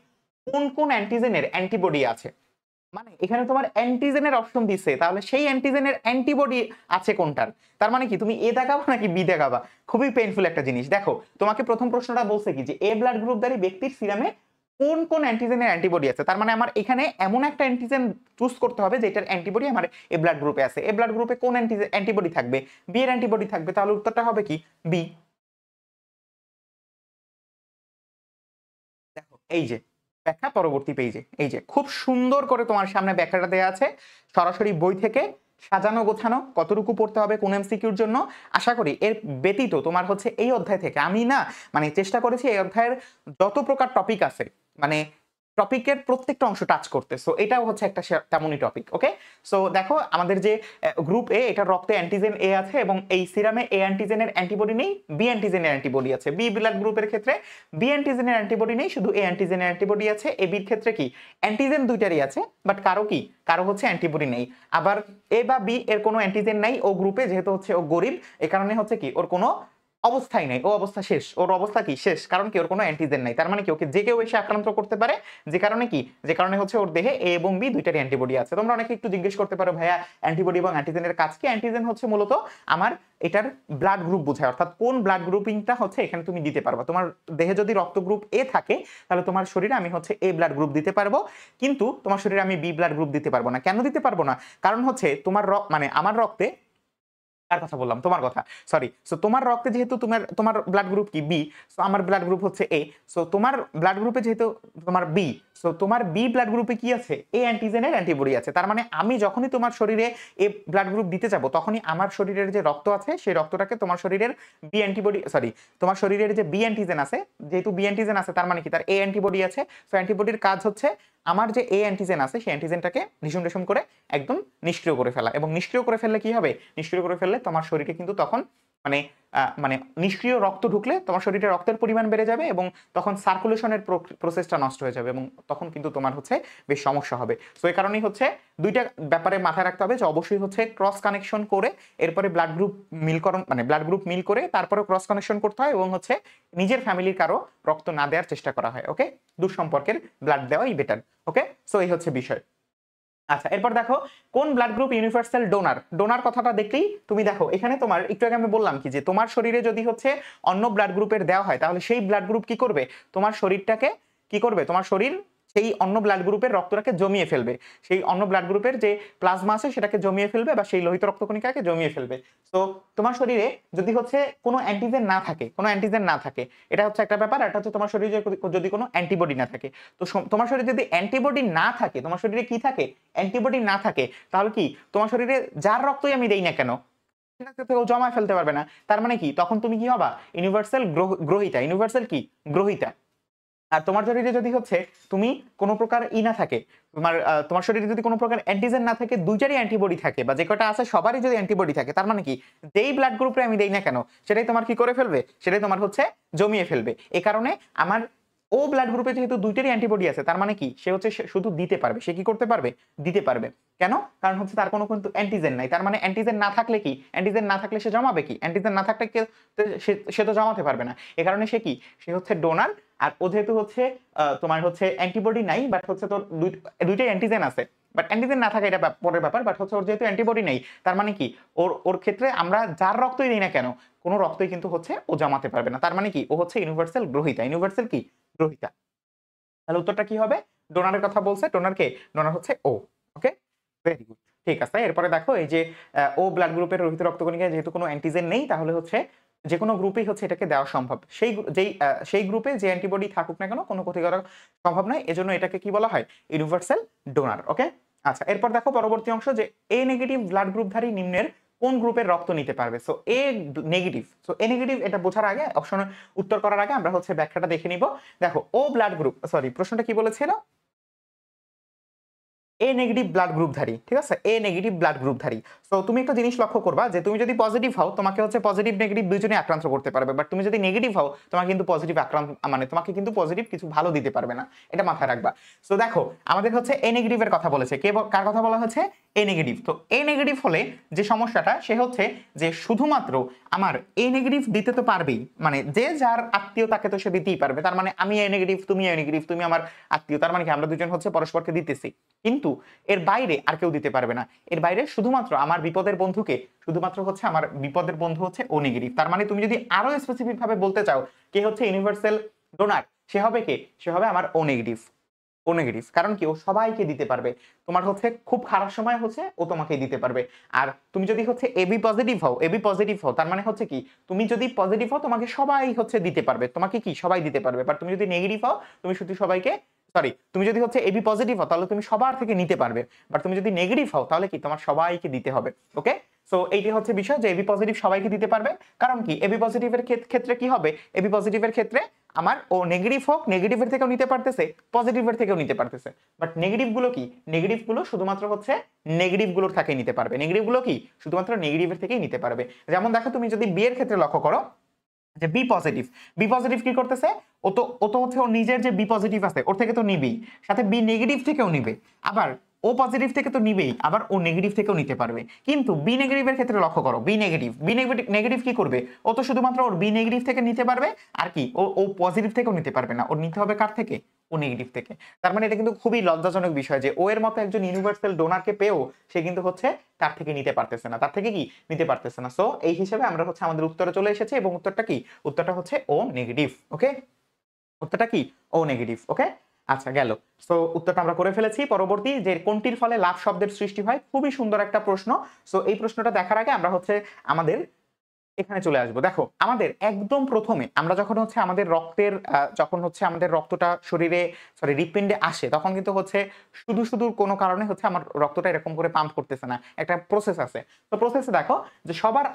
S1: কোন কোন অ্যান্টিজেনের অ্যান্টিবডি আছে। মানে এখানে তোমার অ্যান্টিজেনের অপশন দিছে, তাহলে সেই অ্যান্টিজেনের অ্যান্টিবডি আছে কোনটার। তার মানে কি তুমি এ দেখাবা নাকি বি দেখাবা, খুবই পেইনফুল একটা জিনিস। দেখো তোমাকে প্রথম প্রশ্নটা বলছে কি, যে এ ব্লাড গ্রুপধারী ব্যক্তির সিরামে কোন কোন অ্যান্টিজেনের অ্যান্টিবডি আছে। তার মানে আমার এখানে এমন একটা অ্যান্টিজেন চুজ করতে হবে যেটার অ্যান্টিবডি আমার এ ব্লাড গ্রুপে আছে। এ ব্লাড গ্রুপে কোন অ্যান্টিবডি থাকবে, বি এর অ্যান্টিবডি থাকবে, তাহলে উত্তরটা হবে কি বি। দেখো এই যে ব্যাখ্যা পরবর্তী পেজে, এই যে খুব সুন্দর করে তোমার সামনে ব্যাখ্যাটা দেওয়া আছে, সরাসরি বই থেকে সাজানো গোছানো, কতটুকু পড়তে হবে কোন এমসিকিউর জন্য। আশা করি এর ব্যতীত তোমার হচ্ছে এই অধ্যায় থেকে আমি না মানে চেষ্টা করেছি এই অধ্যায়ের যত প্রকার টপিক আছে মানে টপিকের প্রত্যেকটা অংশ টাচ করতে। সো এটাও হচ্ছে একটা তেমনই টপিক। ওকে, সো দেখো আমাদের যে গ্রুপ এ, এটা রক্তে অ্যান্টিজেন এ আছে এবং এই সিরামে এ অ্যান্টিজেনের অ্যান্টিবডি নেই, বি অ্যান্টিজেনের অ্যান্টিবডি আছে। বি ব্লাড গ্রুপের ক্ষেত্রে বি অ্যান্টিজেনের অ্যান্টিবডি নেই, শুধু এ অ্যান্টিজেনের অ্যান্টিবডি আছে। এ বির ক্ষেত্রে কি অ্যান্টিজেন দুইটারই আছে, বাট কারো কি, কারো হচ্ছে অ্যান্টিবডি নেই। আবার এ বা বি এর কোনো অ্যান্টিজেন নাই ও গ্রুপে, যেহেতু হচ্ছে ও গরিব, এ কারণে হচ্ছে কি ওর কোনো অবস্থাই নাই, ও অবস্থা শেষ, ওর অবস্থা কি শেষ, কারণ কি ওর কোনো অ্যান্টিজেন নাই। তার মানে কি ওকে যে কেউ এসে আক্রান্ত করতে পারে, যে কারণে কি, যে কারণে হচ্ছে ওর দেহে এ এবং বি দুইটারই অ্যান্টিবডি আছে। তোমরা অনেকে একটু জিজ্ঞেস করতে পারো ভাইয়া অ্যান্টিবডি এবং অ্যান্টিজেনের কাজ কি। অ্যান্টিজেন হচ্ছে মূলত আমার এটার ব্লাড গ্রুপ বোঝায়, অর্থাৎ কোন ব্লাড গ্রুপিংটা হচ্ছে এখানে তুমি দিতে পারবা। তোমার দেহে যদি রক্ত গ্রুপ এ থাকে তাহলে তোমার শরীরে আমি হচ্ছে এ ব্লাড গ্রুপ দিতে পারবো, কিন্তু তোমার শরীরে আমি বি ব্লাড গ্রুপ দিতে পারবো না। কেন দিতে পারবো না, কারণ হচ্ছে তোমার মানে আমার রক্তে, কার কথা বললাম, তোমার কথা, সরি। সো তোমার রক্তে যেহেতু তোমার তোমার ব্লাড গ্রুপ কি বি, সো আমার ব্লাড গ্রুপ হচ্ছে এ। সো তোমার ব্লাড গ্রুপে যেহেতু তোমার বি, সো তোমার বি ব্লাড গ্রুপে কি আছে, এ অ্যান্টিজেনের অ্যান্টিবডি আছে। তার মানে আমি যখনই তোমার শরীরে এ ব্লাড গ্রুপ দিতে যাব, তখনই আমার শরীরের যে রক্ত আছে সেই রক্তটাকে তোমার শরীরের বি অ্যান্টিবডি, সরি, তোমার শরীরের যে বি অ্যান্টিজেন আছে, যেহেতু বি অ্যান্টিজেন আছে তার মানে কি তার এ অ্যান্টিবডি আছে। সো অ্যান্টিবডির কাজ হচ্ছে আমার যে এ অ্যান্টিজেন আছে সেই অ্যান্টিজেনটাকে ঢিসুম ঢিসুম করে একদম নিষ্ক্রিয় করে ফেলা। এবং নিষ্ক্রিয় করে ফেললে কি হবে, নিষ্ক্রিয় করে ফেললে তোমার শরীরে কিন্তু তখন মানে মানে নিষ্ক্রিয় রক্ত ঢুকলে তোমার শরীরে রক্তের পরিমাণ বেড়ে যাবে এবং তখন সার্কুলেশনের প্রসেসটা নষ্ট হয়ে যাবে এবং তখন কিন্তু তোমার হচ্ছে বেশ সমস্যা হবে। সো এই কারণেই হচ্ছে দুইটা ব্যাপারে মাথায় রাখতে হবে, যে অবশ্যই হচ্ছে ক্রস কানেকশন করে এরপরে ব্লাড গ্রুপ মিলকরণ মানে ব্লাড গ্রুপ মিল করে তারপরে ক্রস কানেকশন করতে হয় এবং হচ্ছে নিজের ফ্যামিলির কারো রক্ত না দেওয়ার চেষ্টা করা হয়। ওকে, দূর সম্পর্কের ব্লাড দেওয়াই বেটার। ওকে, সো এই হচ্ছে বিষয়। আচ্ছা, এরপর দেখো কোন blood group universal donor. Donor কথাটা দেখলেই তুমি দেখো এখানে তোমার একটু আগে আমি বললাম কি, যে তোমার শরীরে যদি হচ্ছে অন্য ব্লাড গ্রুপের দেওয়া হয় তাহলে সেই ব্লাড গ্রুপ কি করবে, তোমার শরীরটাকে কি করবে, তোমার শরীর সেই অন্য ব্লাড গ্রুপের রক্তটাকে জমিয়ে ফেলবে, সেই অন্য ব্লাড গ্রুপের যে প্লাজমা আছে সেটাকে জমিয়ে ফেলবে বা সেই লোহিত রক্তকণিকাকে জমিয়ে ফেলবে। তো তোমার শরীরে যদি হচ্ছে কোনো অ্যান্টিজেন না থাকে, কোনো অ্যান্টিজেন না থাকে, এটা হচ্ছে একটা ব্যাপার। এটা হচ্ছে তোমার শরীরে যদি কোনো অ্যান্টিবডি না থাকে, তো তোমার শরীরে যদি অ্যান্টিবডি না থাকে, তোমার শরীরে কি থাকে, অ্যান্টিবডি না থাকে, তাহলে কি তোমার শরীরে যার রক্তই আমি দেই না কেন সেটাকে তো জমা ফেলতে পারবে না। তার মানে কি তখন তুমি কি হবা, ইউনিভার্সাল গ্রহিতা, ইউনিভার্সাল কি গ্রহিতা। আর তোমার শরীরে যদি হচ্ছে তুমি কোনো প্রকার না থাকে, তোমার শরীরে যদি কোনো প্রকার অ্যান্টিজেন না থাকে, দুইটারই অ্যান্টিবডি থাকে বা যে কটা আছে সবারই যদি অ্যান্টিবডি থাকে, তার মানে কি যেই ব্লাড গ্রুপে আমি দেই না কেন সেটাই তোমার কি করে ফেলবে, সেটাই তোমার হচ্ছে জমিয়ে ফেলবে। এই কারণে আমার ও ব্লাড গ্রুপে যেহেতু দুইটারই অ্যান্টিবডি আছে, তার মানে কি সে হচ্ছে শুধু দিতে পারবে, সে কি করতে পারবে, দিতে পারবে। কেন, কারণ হচ্ছে তার কোনো কিন্তু অ্যান্টিজেন নাই। তার মানে অ্যান্টিজেন না থাকলে কি, অ্যান্টিজেন না থাকলে সে জমাবে কি, অ্যান্টিজেন না থাকলে সে তো জমাতে পারবে না। এ কারণে সে কি, সে হচ্ছে ডোনার। আর ও যেহেতু হচ্ছে তোমার হচ্ছে অ্যান্টিবডি নাই, বাট হচ্ছে তোর দুইটাই অ্যান্টিজেন আছে, বাট অ্যান্টিজেন না থাকে এটা পরের ব্যাপার, বাট হচ্ছে ওর যেহেতু অ্যান্টিবডি নেই, তার মানে কি ওর ক্ষেত্রে আমরা যার রক্তই দিই না কেন কোনো রক্তই কিন্তু হচ্ছে ও জমাতে পারবে না। তার মানে কি ও হচ্ছে ইউনিভার্সাল গ্রহিতা, ইউনিভার্সাল কি গ্রহিতা। তাহলে উত্তরটা কি হবে, ডোনারের কথা বলছে, ডোনার কে, ডোনার হচ্ছে ও। ওকে, ভেরি গুড, ঠিক আছে। এরপরে দেখো এই যে ও ব্লাড গ্রুপের রোহিত রক্তকণিকায় যেহেতু কোনো অ্যান্টিজেন নেই, তাহলে হচ্ছে যে কোনো গ্রুপেই হচ্ছে এটাকে দেওয়া সম্ভব। সেই গ্রুপে যে অ্যান্টিবডি থাকুক না কেন কোনো ক্ষতি করা সম্ভব নয়, এজন্য এটাকে কি বলা হয়, ইউনিভার্সাল ডোনার। ওকে, আচ্ছা, এরপর দেখো পরবর্তী অংশ, যে এ নেগেটিভ ব্লাড গ্রুপধারী নিম্নের কোন গ্রুপের রক্ত নিতে পারবে? সো এ নেগেটিভ। সো এ নেগেটিভ এটা বোঝার আগে অপশন উত্তর করার আগে আমরা হচ্ছে ব্যাখ্যাটা দেখে নিব। দেখো ও ব্লাড গ্রুপ, সরি প্রশ্নটা কি বলেছিল? এ নেগেটিভ ব্লাড গ্রুপধারী, ঠিক আছে? এ নেগেটিভ ব্লাড গ্রুপধারী। সো তুমি একটা জিনিস লক্ষ্য করবা যে তুমি যদি পজিটিভ হও তোমাকে হচ্ছে পজিটিভ নেগেটিভ দুইজনই আক্রান্ত করতে পারবে, বাট তুমি যদি নেগেটিভ হও তোমাকে কিন্তু পজিটিভ আক্রান্ত মানে তোমাকে কিন্তু পজিটিভ কিছু ভালো দিতে পারবে না, এটা মাথায় রাখবা। সো দেখো আমাদের হচ্ছে এ নেগেটিভের কথা বলেছে, কার কথা বলা হচ্ছে? এ নেগেটিভ। তো এ নেগেটিভ হলে যে সমস্যাটা সে হচ্ছে যে শুধুমাত্র আমার এ নেগেটিভ দিতে তো পারবেই, মানে যে যার আত্মীয় তাকে তো সে দিতেই পারবে। তার মানে আমি এ নেগেটিভ, তুমি এ নেগেটিভ, তুমি আমার আত্মীয়, তার মানে কি আমরা দুজন হচ্ছে পরস্পরকে দিতেছি, কিন্তু এর বাইরে আর কেউ দিতে পারবে না। এর বাইরে শুধুমাত্র আমার বিপদের বন্ধুকে, শুধুমাত্র হচ্ছে আমার বিপদের বন্ধু হচ্ছে ও নেগেটিভ। তার মানে তুমি যদি আরো স্পেসিফিক ভাবে বলতে চাও কে হচ্ছে ইউনিভার্সাল ডোনার, সে হবে কে? সে হবে আমার ও নেগেটিভ। ও নেগেটিভ কারণ কি ও সবাইকে দিতে পারবে, তোমার হচ্ছে খুব খারাপ সময় হচ্ছে ও তোমাকে দিতে পারবে। আর তুমি যদি হচ্ছে এবি পজিটিভ হও, এবি পজিটিভ হও তার মানে হচ্ছে কি তুমি যদি পজিটিভ হও তোমাকে সবাই হচ্ছে দিতে পারবে, তোমাকে কি সবাই দিতে পারবে। বাট তুমি যদি নেগেটিভ হও তুমি শুধু সবাইকে, সরি তুমি যদি হচ্ছে এবি পজিটিভ হও তাহলে তুমি সবার থেকে নিতে পারবে, বাট তুমি যদি নেগেটিভ হও তাহলে কি তোমার সবাইকে দিতে হবে। ওকে, সো এইটি হচ্ছে বিষয় যে এবি পজিটিভ সবাইকে দিতে পারবে। কারণ কি এবি পজিটিভের ক্ষেত্রে কি হবে? এবি পজিটিভের ক্ষেত্রে আমার ও নেগেটিভ হোক, নেগেটিভের থেকেও নিতে পারতেছে, পজিটিভের থেকেও নিতে পারতেছে। বাট নেগেটিভ গুলো কি? নেগেটিভ গুলো শুধুমাত্র হচ্ছে নেগেটিভ গুলোর থেকে নিতে পারবে। নেগেটিভ গুলো কি? শুধুমাত্র নেগেটিভের থেকেই নিতে পারবে। যেমন দেখো তুমি যদি বি এর ক্ষেত্রে লক্ষ্য করো যে বি পজিটিভ, বি পজিটিভ কি করতেছে? ও তো হচ্ছে ওর নিজের যে বি পজিটিভ আছে ওর থেকে তো নিবেই, সাথে বি নেগেটিভ থেকেও নিবে, আবার ও পজিটিভ থেকে তো নিবেই, আবার ও নেগেটিভ থেকেও নিতে পারবে। কিন্তু বি নেগেটিভের ক্ষেত্রে লক্ষ্য করো, বি নেগেটিভ, নেগেটিভ কি করবে? ও তো শুধুমাত্র ওর বি নেগেটিভ থেকে নিতে পারবে, আর কি ও পজিটিভ থেকেও নিতে পারবে না, ওর নিতে হবে কার থেকে? ও নেগেটিভ থেকে। তার মানে এটা কিন্তু খুবই লজ্জাজনক বিষয় যে ও এর মতো একজন ইউনিভার্সাল ডোনারকে পেয়েও সে কিন্তু হচ্ছে তার থেকে নিতে পারতেছে না, তার থেকে কি নিতে পারতেছে না। সো এই হিসেবে আমরা হচ্ছে আমাদের উত্তরে চলে এসেছি, এবং উত্তরটা কি? উত্তরটা হচ্ছে ও নেগেটিভ। ওকে, উত্তরটা কি? ও নেগেটিভ। ওকে, আচ্ছা গেল। সো উত্তরটা আমরা করে ফেলেছি। পরবর্তী যে কোনটির ফলে লাভ শব্দের সৃষ্টি হয়, খুবই সুন্দর একটা প্রশ্ন। সো এই প্রশ্নটা দেখার আগে আমরা হচ্ছে আমাদের এখানে চলে আসবো। দেখো আমাদের একদম প্রথমে আমরা যখন হচ্ছে আমাদের রক্তের যখন হচ্ছে আমাদের রক্তটা শরীরে, সরি হৃৎপিণ্ডে আসে, তখন কিন্তু হচ্ছে শুধু শুধু কোনো কারণে হচ্ছে আমার রক্তটা এরকম করে পাম্প করতেছে না, একটা প্রসেস আছে। তো প্রসেসে দেখো যে সবার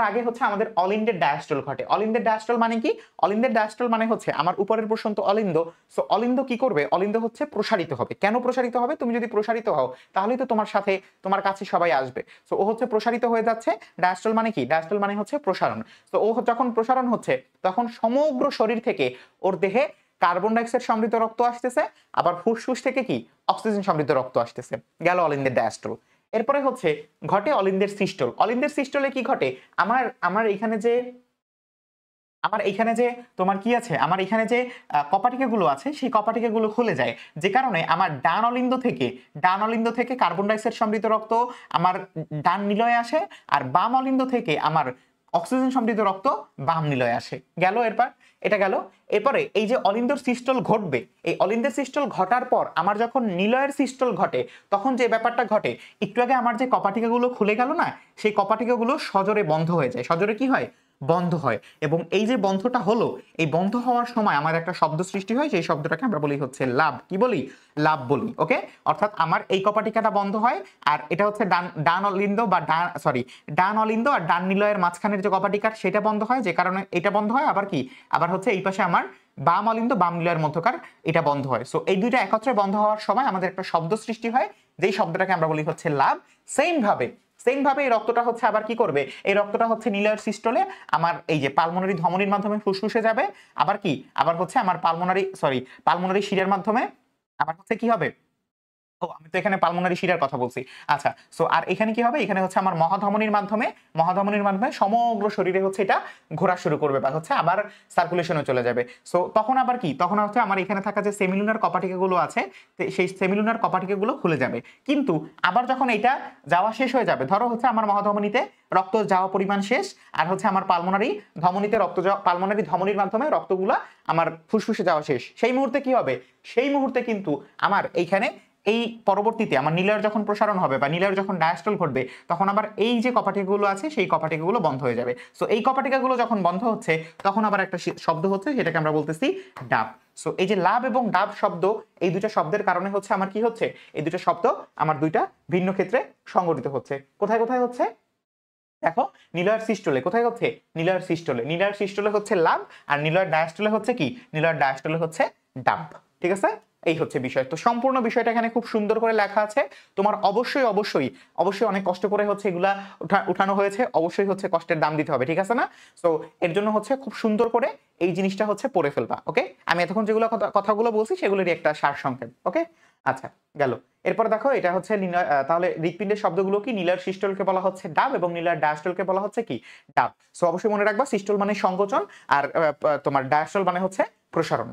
S1: আগে হচ্ছে আমাদের অলিন্দের ডায়াস্টল ঘটে। অলিন্দের ডায়াস্টল মানে কি? অলিন্দের ডায়াস্টল মানে হচ্ছে আমার উপরের প্রশন্ত অলিন্দ। সো অলিন্দ কি করবে? অলিন্দ হচ্ছে প্রসারিত হবে। কেন প্রসারিত হবে? তুমি যদি প্রসারিত হও তাহলেই তো তোমার সাথে তোমার কাছে সবাই আসবে। সো ও হচ্ছে প্রসারিত হয়ে যাচ্ছে। ডায়াস্টল মানে কি? ডায়াস্টল মানে হচ্ছে প্রসারণ। তো ও যখন প্রসারণ হচ্ছে তখন সমগ্র শরীর থেকে ওর দেহে কার্বন ডাইঅক্সাইড সমৃদ্ধ রক্ত আসতেছে, আবার ফুসফুস থেকে কি অক্সিজেন সমৃদ্ধ রক্ত আসতেছে। গেল অলিন্দের ডায়াস্টল। এরপরে হচ্ছে ঘটে অলিন্দের সিস্টল। অলিন্দের সিস্টলে কি ঘটে? আমার এখানে যে তোমার কি আছে, আমার এখানে যে কপাটিকাগুলো আছে সেই কপাটিকাগুলো খুলে যায়, যে কারণে আমার ডান অলিন্দ থেকে কার্বন ডাইঅক্সাইড সমৃদ্ধ রক্ত আমার ডান নিলয়ে আসে, আর বাম অলিন্দ থেকে আমার অক্সিজেন সমৃদ্ধ রক্ত বাম নিলয়ে আসে। গেল এরপর, এটা গেল। এরপরে এই যে অলিন্দর সিস্টল ঘটবে, এই অলিন্দের সিস্টল ঘটার পর আমার যখন নিলয়ের সিস্টল ঘটে তখন যে ব্যাপারটা ঘটে, একটু আগে আমার যে কপাটিকাগুলো খুলে গেল না, সেই কপাটিকাগুলো সজোরে বন্ধ হয়ে যায়। সজোরে কি হয়? বন্ধ হয়। এবং এই যে বন্ধটা হলো, এই বন্ধ হওয়ার সময় আমার একটা শব্দ সৃষ্টি হয়, সেই শব্দটাকে আমরা বলি হচ্ছে লাভ। কি বলি? লাভ বলি। ওকে, অর্থাৎ আমার এই কপাটিকাটা বন্ধ হয়, আর এটা হচ্ছে ডান অলিন্দ বা ডান অলিন্দ আর ডান নিলয়ের মাঝখানের যে কপাটিকা সেটা বন্ধ হয়, যে কারণে এটা বন্ধ হয়। আবার কি? আবার হচ্ছে এই পাশে আমার বাম অলিন্দ বাম নিলয়ের মধ্যকার এটা বন্ধ হয়। সো এই দুইটা একত্রে বন্ধ হওয়ার সময় আমাদের একটা শব্দ সৃষ্টি হয়, যেই শব্দটাকে আমরা বলি হচ্ছে লাভ। সেম ভাবে এই রক্তটা হচ্ছে আবার কি করবে? এই রক্তটা হচ্ছে নিলয়ের সিস্টলে আমার এই যে পালমোনারি ধমনির মাধ্যমে ফুসফুসে যাবে, আবার কি? আবার হচ্ছে আমার পালমোনারি শিরার মাধ্যমে আবার হচ্ছে কি হবে? ও আমি তো এখানে পালমোনারি শিরার কথা বলছি। আচ্ছা, সো আর এখানে কি হবে? এখানে হচ্ছে আমার মহাধমনির মাধ্যমে সমগ্র শরীরে হচ্ছে এটা ঘোরা শুরু করবে, বা হচ্ছে আবার সার্কুলেশনে চলে যাবে। সো তখন আবার কি? তখন হচ্ছে আমার এখানে থাকা যে সেমিলুনার কপাটিকাগুলো আছে সেই সেমিলুনার কপাটিকাগুলো খুলে যাবে। কিন্তু আবার যখন এটা যাওয়া শেষ হয়ে যাবে, ধরো হচ্ছে আমার মহাধমনিতে রক্ত যাওয়া পরিমাণ শেষ, আর হচ্ছে আমার পালমোনারি ধমনিতে রক্ত যাওয়া, পালমোনারি ধমনির মাধ্যমে রক্তগুলা আমার ফুসফুসে যাওয়া শেষ। সেই মুহূর্তে কি হবে? সেই মুহূর্তে কিন্তু আমার এইখানে এই পরবর্তীতে আমার নিলয়ের যখন প্রসারণ হবে বা নিলয়ের যখন ডায়াস্টল ঘটবে, তখন আবার এই যে কপাটিকাগুলো আছে সেই কপাটিকাগুলো বন্ধ হয়ে যাবে। সো এই কপাটিকাগুলো যখন বন্ধ হচ্ছে তখন আবার একটা শব্দ হচ্ছে, যেটাকে আমরা বলতেছি ডাব। সো এই যে লাভ এবং ডাব শব্দ, এই দুইটা শব্দের কারণে হচ্ছে আমার কি হচ্ছে? এই দুটো শব্দ আমার দুইটা ভিন্ন ক্ষেত্রে সংগঠিত হচ্ছে। কোথায় কোথায় হচ্ছে? দেখো নিলয়ের সিস্টোলে কোথায় হচ্ছে, নিলয়ের সিস্টোলে হচ্ছে লাভ, আর নিলয়ের ডায়াস্টোলে হচ্ছে কি, নিলয়ের ডায়াস্টোলে হচ্ছে ডাম্প। ঠিক আছে, এই হচ্ছে বিষয়। তো সম্পূর্ণ বিষয়টা এখানে খুব সুন্দর করে লেখা আছে। তোমার অবশ্যই অবশ্যই অবশ্যই অনেক কষ্ট করে হচ্ছে এগুলা উঠানো হয়েছে, অবশ্যই হচ্ছে কষ্টের দাম দিতে হবে, ঠিক আছে না? সো এর জন্য হচ্ছে খুব সুন্দর করে এই জিনিসটা হচ্ছে পড়ে ফেলবা। ওকে, আমি এতক্ষণ যেগুলো কথাগুলো বলছি সেগুলোরই একটা সার সংক্ষেপ। ওকে, আচ্ছা গেল। এরপর দেখো এটা হচ্ছে তাহলে হৃৎপিণ্ডের শব্দগুলো কি, নিলয়ের সিস্টলকে বলা হচ্ছে ডাব এবং নিলয়ের ডায়াস্টলকে বলা হচ্ছে কি, ডাব। সো অবশ্যই মনে রাখবা সিস্টল মানে সংকোচন আর তোমার ডায়াস্টল মানে হচ্ছে প্রসারণ।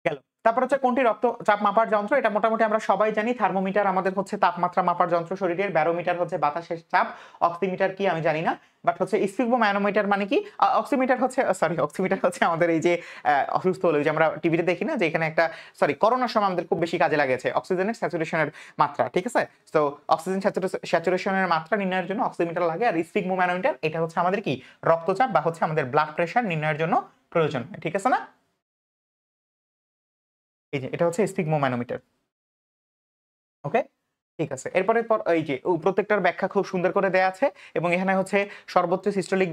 S1: গেল। তারপর হচ্ছে কোনটি রক্তচাপ মাপার যন্ত্র, এটা মোটামুটি আমরা সবাই জানি। থার্মোমিটার আমাদের হচ্ছে তাপমাত্রা মাপার যন্ত্র শরীরের, ব্যারোমিটার হচ্ছে বাতাসের চাপ, অক্সিমিটার কি আমি জানি না, বাট হচ্ছে স্ফিগমোম্যানোমিটার মানে কি, অক্সিমিটার হচ্ছে অক্সিমিটার হচ্ছে আমাদের এই যে অসুস্থ হলে যে আমরা টিভিতে দেখি না যে এখানে একটা করোনার সময় আমাদের খুব বেশি কাজে লাগেছে অক্সিজেনের স্যাচুরেশনের মাত্রা, ঠিক আছে? তো অক্সিজেন স্যাচুরেশনের মাত্রা নির্ণয়ের জন্য অক্সিমিটার লাগে, আর স্ফিগমোম্যানোমিটার এটা হচ্ছে আমাদের কি রক্তচাপ বা হচ্ছে আমাদের ব্লাড প্রেশার নির্ণয়ের জন্য প্রয়োজন, ঠিক আছে না? এই যে এটা হচ্ছে স্ফিগমোম্যানোমিটার। ওকে, ঠিক আছে। এরপরে এই যে প্রত্যেকটার ব্যাখ্যা খুব সুন্দর করে দেয়া আছে এবং এখানে হচ্ছে সর্বোচ্চ সিস্টোলিক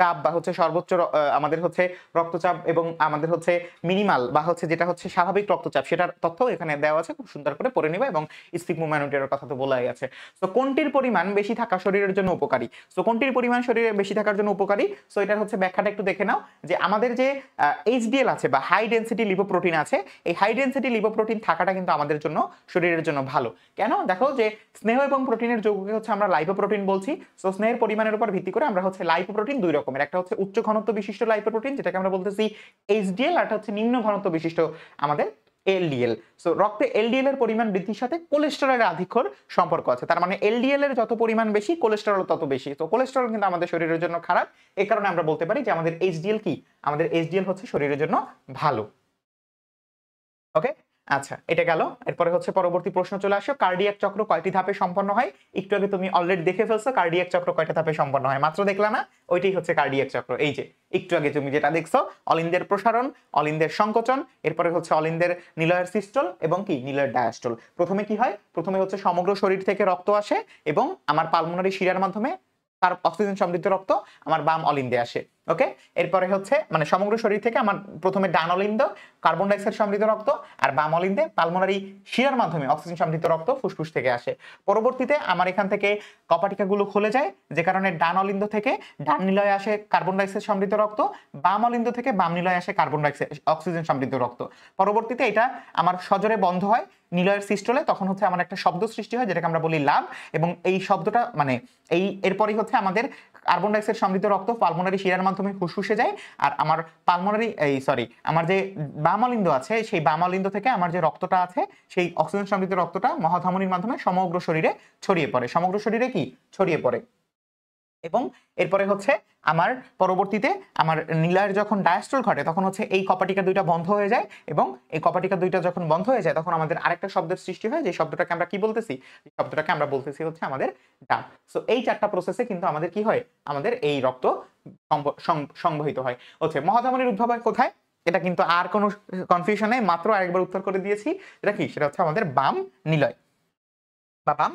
S1: চাপ বা হচ্ছে সর্বোচ্চ আমাদের হচ্ছে রক্তচাপ এবং আমাদের হচ্ছে মিনিমাল বা হচ্ছে যেটা হচ্ছে স্বাভাবিক রক্তচাপ সেটার তথ্য এখানে দেওয়া আছে, খুব সুন্দর করে পড়ে নিবা। এবং স্ফিগমোম্যানোমিটারের কথা তো বলাই আছে। সো কোনটির পরিমাণ বেশি থাকা শরীরের জন্য উপকারী, সো কোনটির পরিমাণ শরীরে বেশি থাকার জন্য উপকারী, সো এটার হচ্ছে ব্যাখ্যাটা একটু দেখে নাও। যে আমাদের যে এইচডিএল আছে বা হাই ডেনসিটি লিপোপ্রোটিন আছে, এই হাই ডেনসিটি লিপোপ্রোটিন থাকাটা কিন্তু আমাদের জন্য শরীরের জন্য ভালো। কেন? দেখো যে স্নেহ এবং প্রোটিনের যৌগকে হচ্ছে আমরা লাইপোপ্রোটিন বলছি। সো স্নেহের পরিমাণের উপর ভিত্তি করে আমরা হচ্ছে লাইপোপ্রোটিন দুই রকমের, একটা হচ্ছে উচ্চ ঘনত্ব বিশিষ্ট লাইপোপ্রোটিন যেটাকে আমরা বলতেছি এইচডিএল, আর একটা হচ্ছে নিম্ন ঘনত্ব বিশিষ্ট আমাদের এলডিএল। সো রক্তে এলডিএল এর পরিমাণ বৃদ্ধির সাথে কোলেস্টেরলের আধিক্যর সম্পর্ক আছে। তার মানে এলডিএল এর যত পরিমাণ বেশি কোলেস্টেরল তত বেশি। তো কোলেস্টেরল কিন্তু আমাদের শরীরের জন্য খারাপ, এই কারণে আমরা বলতে পারি যে আমাদের এইচডিএল কি, আমাদের এইচডিএল হচ্ছে শরীরের জন্য ভালো। ওকে, আচ্ছা এটা গেল। এরপরে হচ্ছে পরবর্তী প্রশ্ন চলে আসো, কার্ডিয়াক চক্র কয়টি ধাপে সম্পন্ন হয়? একটু আগে তুমি অলরেডি দেখে ফেলছো কার্ডিয়াক চক্র কয়টা ধাপে সম্পন্ন হয়, মাত্র দেখলা না? ওইটাই হচ্ছে কার্ডিয়াক চক্র। এই যে একটু আগে তুমি যেটা দেখছো, অলিন্দের প্রসারণ, অলিন্দের সংকোচন, এরপরে হচ্ছে অলিন্দের নিলয়ের সিস্টল এবং কি নিলয়ের ডায়াস্টল। প্রথমে কি হয়, প্রথমে হচ্ছে সমগ্র শরীর থেকে রক্ত আসে এবং আমার পালমোনারি শিরার মাধ্যমে তার অক্সিজেন সমৃদ্ধ রক্ত আমার বাম অলিন্দে আসে। ওকে, এরপরে হচ্ছে মানে সমগ্র শরীর থেকে আমার প্রথমে ডান অলিন্দ কার্বন ডাইঅক্সাইড সমৃদ্ধ রক্ত, আর বাম অলিন্দে পালমোনারি শিরার মাধ্যমে অক্সিজেন সমৃদ্ধ রক্ত ফুসফুস থেকে আসে। পরবর্তীতে আমার এখান থেকে কপাটিকাগুলো খুলে যায়, যে কারণে ডান অলিন্দ থেকে ডান নিলয়ে আসে কার্বন ডাইঅক্সাইড সমৃদ্ধ রক্ত, বাম অলিন্দ থেকে বাম নিলয়ে আসে কার্বন ডাইঅক্সাইড অক্সিজেন সমৃদ্ধ রক্ত। পরবর্তীতে এটা আমার সজোরে বন্ধ হয় নিলয়ের সিস্টলে, তখন হচ্ছে আমার একটা শব্দ সৃষ্টি হয় যেটাকে আমরা বলি লাভ, এবং এই শব্দটা মানে এরপরই হচ্ছে আমাদের কার্বন ডাইঅক্সাইড সমৃদ্ধ রক্ত পালমোনারি শিরার মাধ্যমে ফুসফুসে যায়, আর আমার পালমোনারি আমার যে বাম অলিন্দ আছে সেই বাম অলিন্দ থেকে আমার যে রক্তটা আছে সেই অক্সিজেন সমৃদ্ধ রক্তটা মহাধমনির মাধ্যমে সমগ্র শরীরে ছড়িয়ে পড়ে, সমগ্র শরীরে কি ছড়িয়ে পড়ে। এবং এরপরে হচ্ছে আমার পরবর্তীতে আমার নিলয়ের যখন ডায়াস্টল ঘটে তখন হচ্ছে এই কপাটিকা দুইটা বন্ধ হয়ে যায়, এবং এই কপাটিকা দুইটা যখন বন্ধ হয়ে যায় তখন আমাদের আরেকটা শব্দের সৃষ্টি হয়, যে শব্দটাকে আমরা কি বলতেছি, শব্দটাকে আমরা বলতেছি হচ্ছে আমাদের ডাক। সো এই চারটা প্রসেসে কিন্তু আমাদের কি হয়, আমাদের এই রক্ত সংবহিত হয়। হচ্ছে মহাধমনির উদ্ভব হয় কোথায়, এটা কিন্তু আর কোনো কনফিউশন নেই, মাত্র আরেকবার উত্তর করে দিয়েছি। এটা কি, সেটা হচ্ছে আমাদের বাম নিলয় বা বাম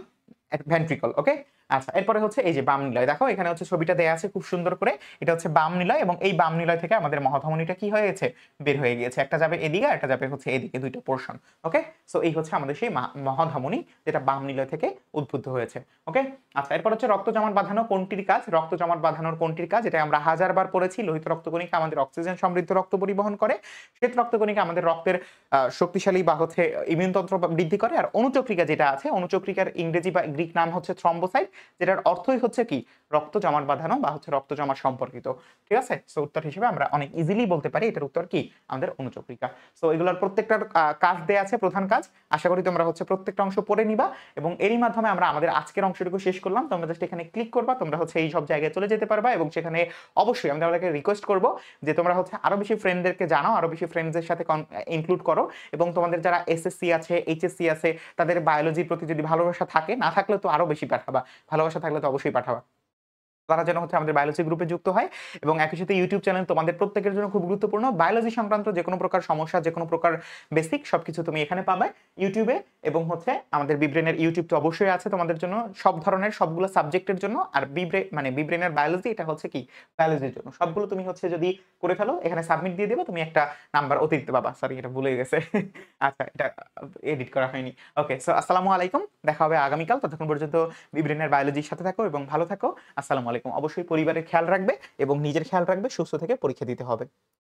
S1: ভেন্ট্রিকল। ওকে, আচ্ছা এরপরে হচ্ছে এই যে বাম নিলয়, দেখো এখানে হচ্ছে ছবিটা দেয়া আছে খুব সুন্দর করে, এটা হচ্ছে বাম নিলয় এবং এই বাম নিলয় থেকে আমাদের মহাধমনীটা কি হয়েছে, বের হয়ে গিয়েছে, একটা যাবে এদিকে একটা যাবে হচ্ছে এদিকে, দুইটা পোর্শন। ওকে, সো এই হচ্ছে আমাদের সেই মহাধমনী যেটা বাম নিলয় থেকে উদ্ভূত হয়েছে। ওকে, আচ্ছা এরপর হচ্ছে রক্ত জমাট বাঁধানো কোনটির কাজ, রক্ত জমাট বাঁধানোর কোনটির কাজ, এটা আমরা হাজারবার পড়েছি। লোহিত রক্তকণিকা আমাদের অক্সিজেন সমৃদ্ধ রক্ত পরিবহন করে, শ্বেত রক্তকণিকা আমাদের রক্তের শক্তিশালী বা হচ্ছে ইমিউনতন্ত্র বৃদ্ধি করে, আর অনুচক্রিকা যেটা আছে, অনুচক্রিকার ইংরেজি বা গ্রিক নাম হচ্ছে থ্রম্বোসাইট, যেটার অর্থই হচ্ছে কি রক্ত জমাট বাঁধানো বা হচ্ছে রক্ত জমা সম্পর্কিত। ঠিক আছে, সো উত্তর হিসেবে আমরা অনেক ইজিলি বলতে পারি এটার উত্তর কি, আমাদের অনুচক্রিকা। সো এগুলোর প্রত্যেকটার কাজ দেয়া আছে, প্রধান কাজ। আশা করি তোমরা হচ্ছে প্রত্যেকটা অংশ পড়ে নিবা, এবং এরই মাধ্যমে আমরা আমাদের আজকের অংশটুকু শেষ করলাম। তোমরা জাস্ট এখানে ক্লিক করবা, তোমরা হচ্ছে এই সব জায়গায় চলে যেতে পারবা, এবং সেখানে অবশ্যই আমি তোমাদেরকে রিকোয়েস্ট করব যে তোমরা হচ্ছে আরো বেশি ফ্রেন্ডদেরকে জানাও, আরো বেশি ফ্রেন্ডদের সাথে ইনক্লুড করো, এবং তোমাদের যারা এসএসসি আছে, এইচএসসি আছে, তাদের বায়োলজির প্রতি যদি ভালোবাসা থাকে, না থাকলে তো আরো বেশি পাঠাবা, ভালোবাসা থাকলে তো অবশ্যই পাঠাবা। তারা যেন হচ্ছে আমাদের বায়োলজি গ্রুপে যুক্ত হয় এবং একই সাথে ইউটিউব চ্যানেল তোমাদের প্রত্যেকের জন্য খুব গুরুত্বপূর্ণ। বায়োলজি সংক্রান্ত যেকোনো প্রকার সমস্যা, যেকোনো প্রকার বেসিক সবকিছু তুমি এখানে পাবে ইউটিউবে এবং হচ্ছে আমাদের বিব্রেনের ইউটিউব তো অবশ্যই আছে তোমাদের জন্য সব ধরনের সবগুলো সাবজেক্টের জন্য। আর মানে বিব্রেনের বায়োলজি এটা হচ্ছে কি বায়োলজির জন্য। সবগুলো তুমি হচ্ছে যদি করে ফেলো এখানে সাবমিট দিয়ে দিবা তুমি একটা নাম্বার অতিরিক্ত পাবা। সরি এটা ভুলে গেছে। আচ্ছা এটা এডিট করা হয়নি। ওকে সো আসসালামু আলাইকুম। দেখা হবে আগামীকাল। ততক্ষণ পর্যন্ত বিব্রেনের বায়োলজির সাথে থাকো এবং ভালো থাকো। আসসালামু আলাইকুম। অবশ্যই পরিবারের খেয়াল রাখবে এবং নিজের খেয়াল রাখবে। সুস্থ থেকে পরীক্ষা দিতে হবে।